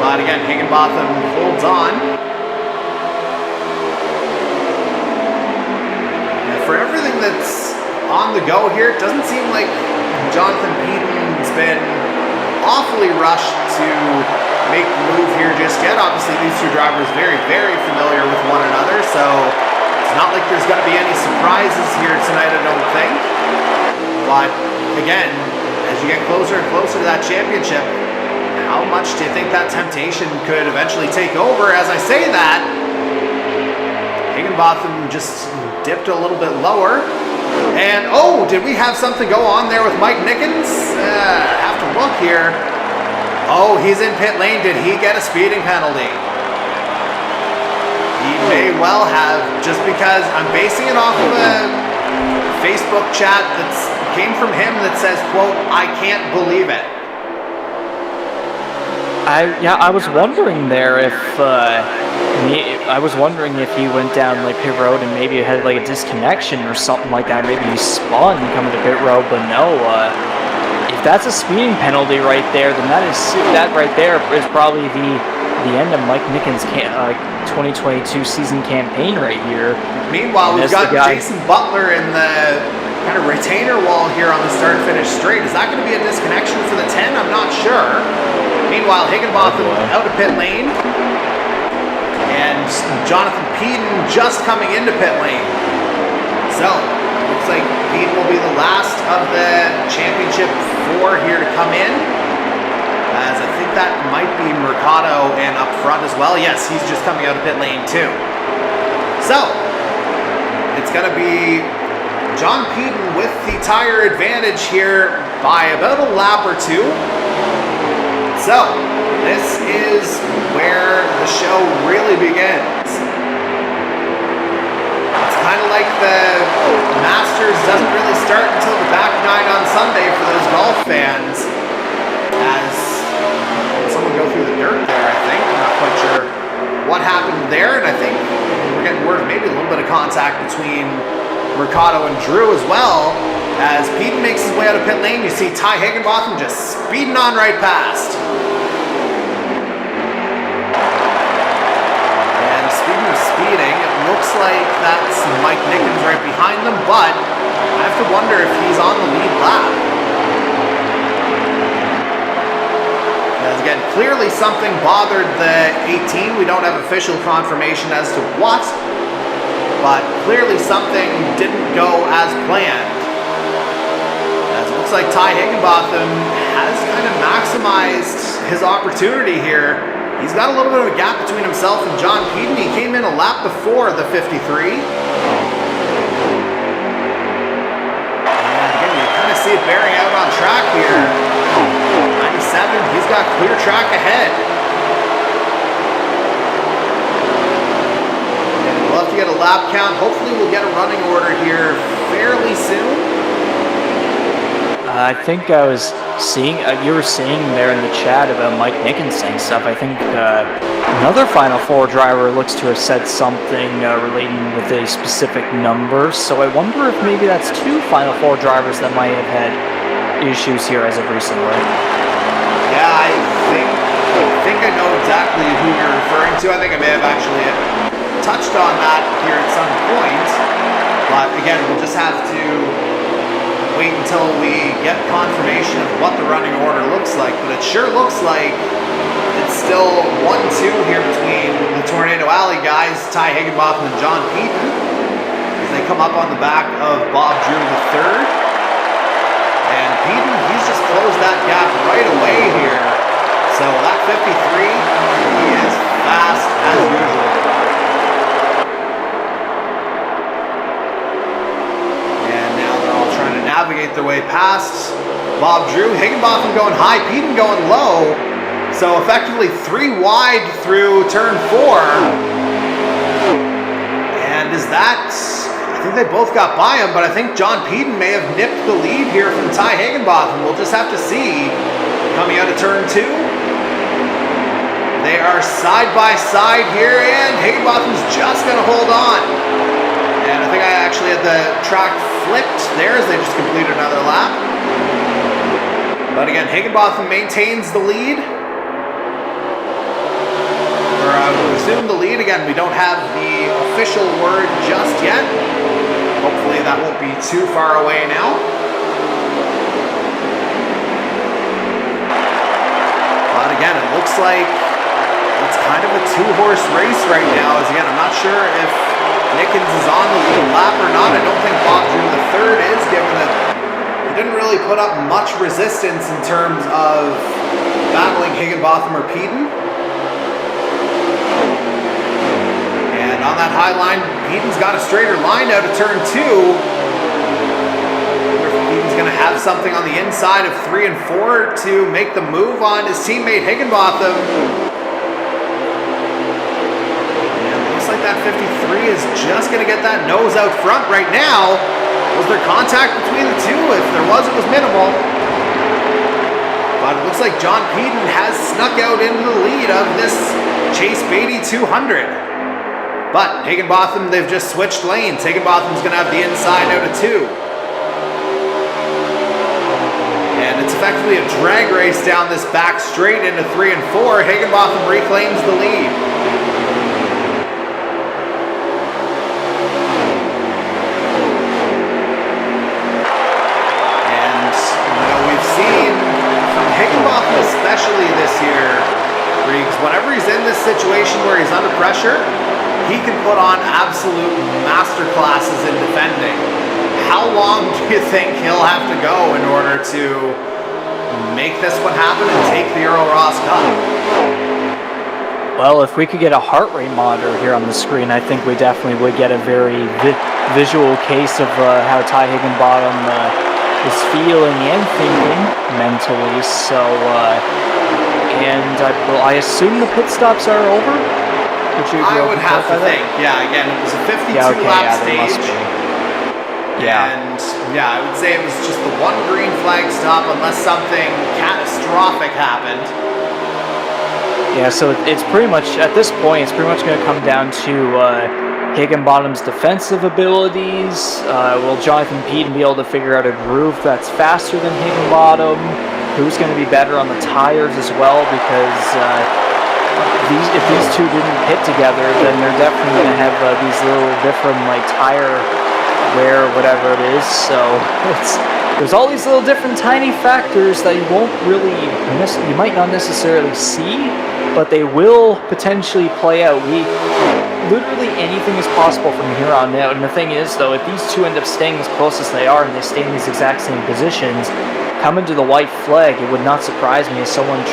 But again, Higginbotham holds on. And for everything that's on the go here, it doesn't seem like Jonathan Peden's been awfully rushed to make the move here just yet. Obviously, these two drivers very, very familiar with one another, so it's not like there's going to be any surprises here tonight, I don't think. But again, as you get closer and closer to that championship, how much do you think that temptation could eventually take over? As I say that, Higginbotham just dipped a little bit lower. And, oh, did we have something go on there with Mike Nickens? Have to look here. Oh, he's in pit lane. Did he get a speeding penalty? He may well have, just because I'm basing it off of a Facebook chat that came from him that says, quote, "I can't believe it." I was wondering there if I was wondering if he went down like pit road and maybe had like a disconnection or something like that. Maybe he spun coming to pit road, but no. If that's a speeding penalty right there, then that right there is probably the end of Mike Nickens' 2022 season campaign right here. Meanwhile, we've got Jason Butler in the kind of retainer wall here on the start-finish straight. Is that going to be a disconnection for the 10? I'm not sure. Meanwhile, Higginbotham out of pit lane. And Jonathan Peden just coming into pit lane. So, looks like Peden will be the last of the championship 4 here to come in. As I think that might be Mercado and up front as well. Yes, he's just coming out of pit lane too. So, it's going to be John Peden with the tire advantage here by about a lap or 2. So, this is where the show really begins. It's kind of like the Masters doesn't really start until the back 9 on Sunday for those golf fans. As someone go through the dirt there, I think. I'm not quite sure what happened there, and I think we're getting word of maybe a little bit of contact between Mercado and Drew as well. As Peden makes his way out of pit lane, you see Ty Higginbotham just speeding on right past. And speaking of speeding, it looks like that's Mike Nickens right behind them, but I have to wonder if he's on the lead lap. As again, clearly something bothered the 18. We don't have official confirmation as to what, but clearly something didn't go as planned. As it looks like Ty Higginbotham has kind of maximized his opportunity here. He's got a little bit of a gap between himself and John Peden. He came in a lap before the 53. And again, you kind of see it bearing out on track here. 97, he's got clear track ahead. And we'll have to get a lap count. Hopefully we'll get a running order here fairly soon. I think I was seeing, you were saying there in the chat about Mike Nickens saying stuff. I think another Final Four driver looks to have said something relating with a specific number. So I wonder if maybe that's 2 Final Four drivers that might have had issues here as of recently. Yeah, I think I know exactly who you're referring to. I think I may have actually touched on that here at some point. But again, we'll just have to wait until we get confirmation of what the running order looks like, but it sure looks like it's still 1-2 here between the Tornado Alley guys, Ty Higginbotham and John Peden, as they come up on the back of Bob Drew III. And Peden, he's just closed that gap right away here. So that 53, he is fast as usual. Navigate their way past Bob Drew. Higginbotham going high, Peden going low. So effectively 3 wide through turn 4. And is that, I think they both got by him, but I think John Peden may have nipped the lead here from Ty Higginbotham. We'll just have to see. Coming out of turn 2. They are side by side here, and Higginbotham's just going to hold on. And I think I actually had the track flipped there as they just completed another lap. But again, Higginbotham maintains the lead. Or I would assume the lead. Again, we don't have the official word just yet. Hopefully that won't be too far away now. But again, it looks like it's kind of a 2-horse race right now. As again, I'm not sure if Nickens is on the lead lap or not. I don't think Bob Drew III is, given that he didn't really put up much resistance in terms of battling Higginbotham or Peden. And on that high line, Peden's got a straighter line out of turn 2. Peden's going to have something on the inside of 3 and 4 to make the move on his teammate Higginbotham. Like that 53 is just going to get that nose out front right now. Was there contact between the two? If there was, it was minimal. But it looks like John Peden has snuck out into the lead of this Chase Beaty 200. But Higginbotham, they've just switched lanes. Higginbotham's going to have the inside out of 2. And it's effectively a drag race down this back straight into 3 and 4. Higginbotham reclaims the lead. Especially this year, Briggs, whenever he's in this situation where he's under pressure, he can put on absolute master classes in defending. How long do you think he'll have to go in order to make this one happen and take the Earl Ross Cup? Well, if we could get a heart rate monitor here on the screen, I think we definitely would get a very visual case of how Ty Higginbottom is feeling and thinking mentally. So, and I assume the pit stops are over? I would have to think. Yeah, again, it was a 52-lap stage. Yeah. And yeah, I would say it was just the one green flag stop unless something catastrophic happened. Yeah, so it's pretty much, at this point, it's pretty much going to come down to Higginbottom's defensive abilities. Will Jonathan Beaty be able to figure out a groove that's faster than Higginbottom? Who's going to be better on the tires as well? Because if these two didn't hit together, then they're definitely going to have these little different like tire wear, whatever it is. So there's all these little different tiny factors that you won't really you might not necessarily see, but they will potentially play out. Literally anything is possible from here on out. And the thing is, though, if these two end up staying as close as they are and they stay in these exact same positions, coming to the white flag, it would not surprise me if someone like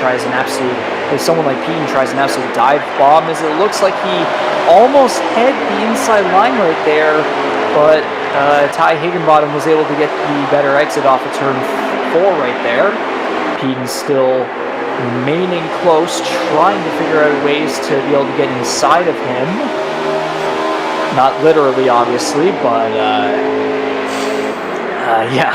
Beaty tries an absolute dive bomb, as it looks like he almost had the inside line right there, but Ty Higginbottom was able to get the better exit off of turn 4 right there. Beaty still remaining close, trying to figure out ways to be able to get inside of him. Not literally, obviously, but yeah.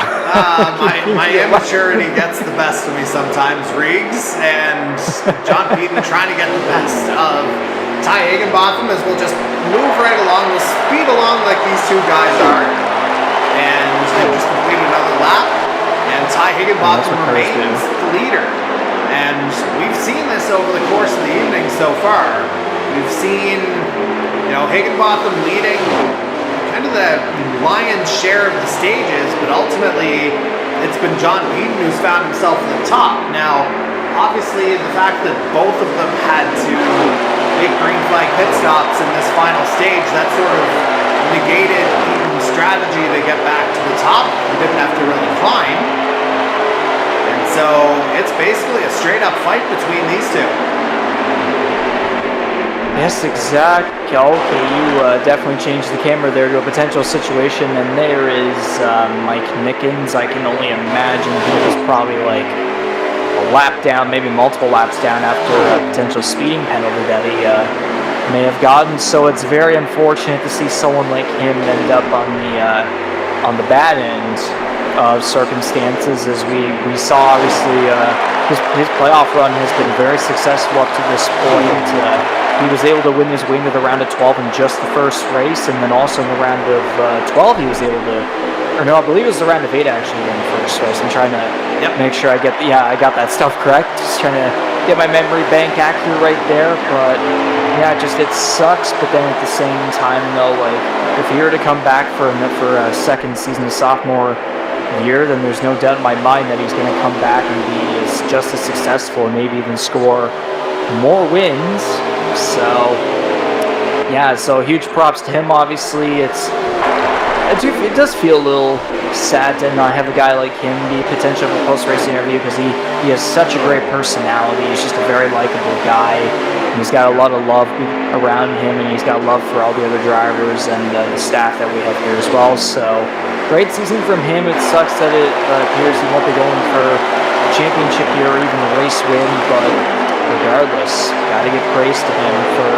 My immaturity gets the best of me sometimes, Riggs, and John Beaty trying to get the best of Ty Higginbottom, as we'll just move right along, we'll speed along like these two guys are, and just complete another lap, and Ty Higginbottom remains the leader. And we've seen this over the course of the evening so far. We've seen, Higginbottom leading kind of the lion's share of the stages, but ultimately it's been John Beaty who's found himself at the top. Now, obviously, the fact that both of them had to make green flag pit stops in this final stage, that sort of negated Beaty's strategy to get back to the top. He didn't have to really climb. And so it's basically a straight up fight between these two. Yes, exactly. Okay, you definitely changed the camera there to a potential situation, and there is Mike Nickens. I can only imagine he was probably like a lap down, maybe multiple laps down after a potential speeding penalty that he may have gotten. So it's very unfortunate to see someone like him end up on the bad end of circumstances. As we saw, obviously, his playoff run has been very successful up to this point. He was able to win his way into the round of 12 in just the first race, and then also in the round of 12 he was able to, or no, I believe it was the round of 8 actually in the first race. I'm trying to make sure I got that stuff correct. Just trying to get my memory bank accurate right there. But yeah, it sucks. But then at the same time, though, like if he were to come back for a second season of sophomore year, then there's no doubt in my mind that he's going to come back and be just as successful and maybe even score more wins. So yeah, so huge props to him. Obviously, it does feel a little sad to not have a guy like him be potential for a post-race interview, because he has such a great personality. He's just a very likable guy, and he's got a lot of love around him, and he's got love for all the other drivers and the staff that we have here as well. So great season from him. It sucks that it appears he won't be going for a championship here or even a race win, but regardless, got to give praise to him for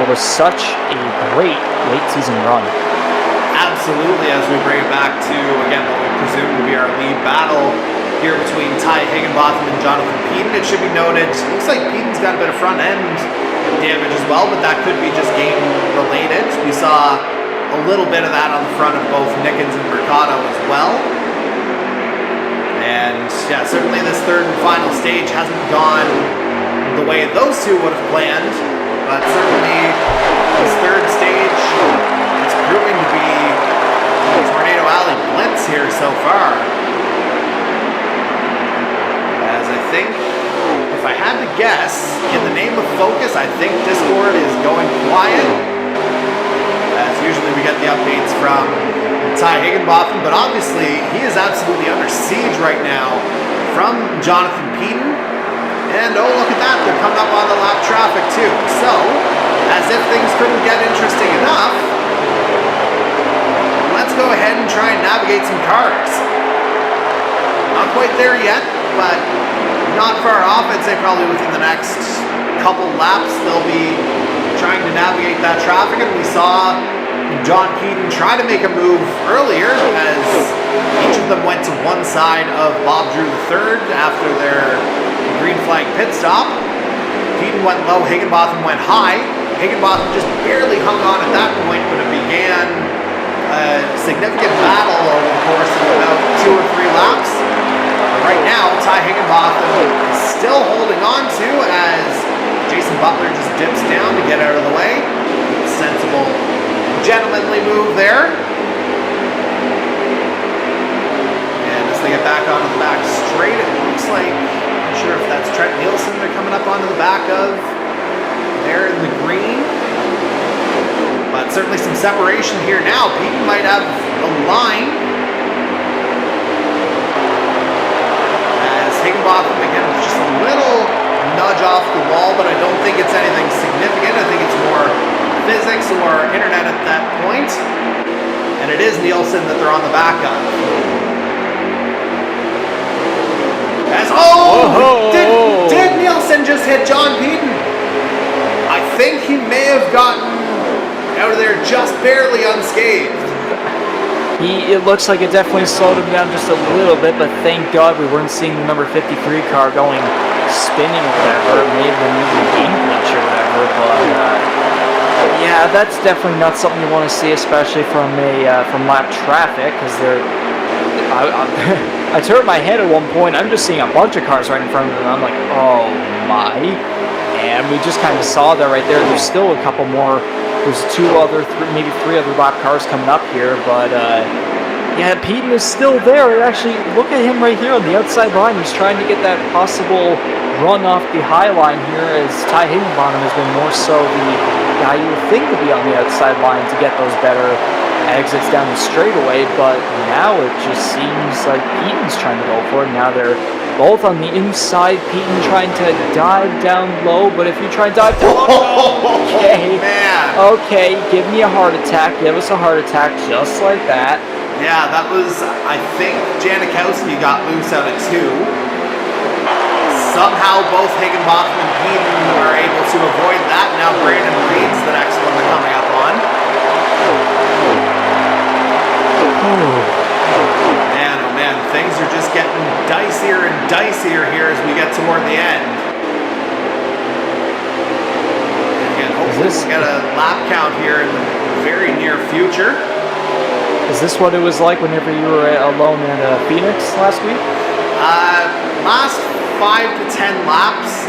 what was such a great late season run. Absolutely, as we bring it back to, again, what we presume to be our lead battle here between Ty Higginbottom and Jonathan Beaty. It should be noted, looks like Beaty's got a bit of front end damage as well, but that could be just game related. We saw a little bit of that on the front of both Nickens and Mercado as well. And yeah, certainly this third and final stage hasn't gone the way those two would have planned, but certainly this third stage is proving to be a Tornado Alley blitz here so far. As I think, if I had to guess, in the name of focus, I think Discord is going quiet. As usually we get the updates from Ty Higginbotham, but obviously he is absolutely under siege right now from Jonathan Beaty. And oh, look at that, they're coming up on the lap traffic too. So, as if things couldn't get interesting enough, let's go ahead and try and navigate some cars. Not quite there yet, but not far off. I'd say probably within the next couple laps they'll be trying to navigate that traffic. And we saw John Beaty try to make a move earlier as each of them went to one side of Bob Drew III after their green flag pit stop. Beaty went low, Higginbotham went high. Higginbotham just barely hung on at that point, but it began a significant battle over the course of about 2 or 3 laps. But right now, Ty Higginbotham is still holding on to as Jason Butler just dips down to get out of the way. Sensible, gentlemanly move there. And as they get back onto the back straight, it looks like, I'm not sure if that's Trent Nielsen they're coming up onto the back of. There in the green. But certainly some separation here now. Beaty might have a line. As Higginbotham again with just a little nudge off the wall, but I don't think it's anything significant. I think it's more physics or internet at that point. And it is Nielsen that they're on the back of. As did Nielsen just hit John Beaty? I think he may have gotten out of there just barely unscathed. It looks like it definitely slowed him down just a little bit, but thank God we weren't seeing the number 53 car going spinning or whatever. It may have been using game glitch or whatever, but yeah, that's definitely not something you want to see, especially from lap traffic, because they're. I turned my head at one point. I'm just seeing a bunch of cars right in front of them. I'm like, oh my! And we just kind of saw that right there. There's still a couple more. There's maybe three other lap cars coming up here, but yeah, Beaty is still there. Actually, look at him right here on the outside line. He's trying to get that possible run off the high line here, as Ty Higginbotham has been more so the guy you would think to be on the outside line to get those better exits down the straightaway, but now it just seems like Beaty's trying to go for it. Now they're both on the inside. Beaty trying to dive down low, but if you try and dive down low, okay, man. Okay, give me a heart attack. Give us a heart attack just like that. Yeah, that was, I think Janikowski got loose out of 2. Somehow both Higginbotham and Beaty are able to avoid that. Now Brandon Reed's the next one they're coming up on. Man, oh man, things are just getting dicier and dicier here as we get toward the end. And again, hopefully we'll get a lap count here in the very near future. Is this what it was like whenever you were alone in Phoenix last week? Last 5 to 10 laps,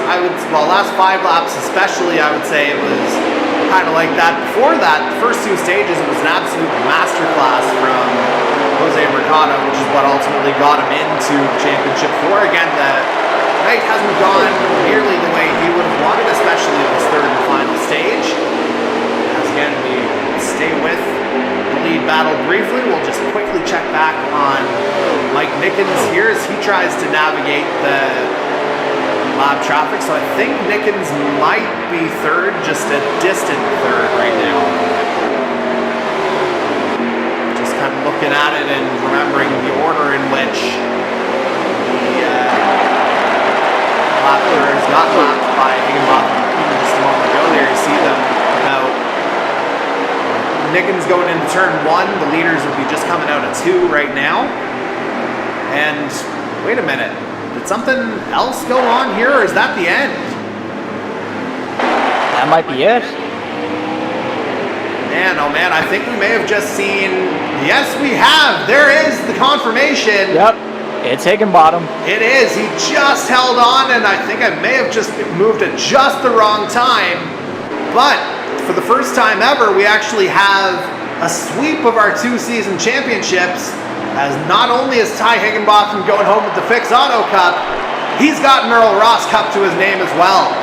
last 5 laps especially, I would say it was kind of like that. Before that, the first 2 stages, it was an absolute masterclass from Jose Mercado, which is what ultimately got him into Championship 4. Again, the night hasn't gone nearly the way he would have wanted, especially in this 3rd and final stage. As again, we stay with the lead battle briefly. We'll just quickly check back on Mike Nickens here as he tries to navigate the lap traffic. So I think Nickens might be 3rd, just a distant 3rd right now. Just kind of looking at it and remembering the order in which the lap leaders got lapped by Higginbotham just a moment ago. There you see them about Nickens going into turn 1. The leaders would be just coming out of 2 right now. And wait a minute. Did something else go on here, or is that the end? That might be it. Man, oh man, I think we may have just seen... Yes, we have! There is the confirmation! Yep, it's Higginbotham. It is. He just held on, and I think I may have just moved at just the wrong time. But for the first time ever, we actually have a sweep of our 2 season championships, as not only is Ty Higginbotham going home with the Fix Auto Cup, he's got an Earl Ross Cup to his name as well.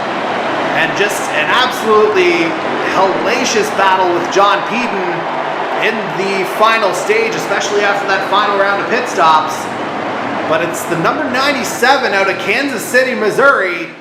And just an absolutely hellacious battle with John Peden in the final stage, especially after that final round of pit stops. But it's the number 97 out of Kansas City, Missouri,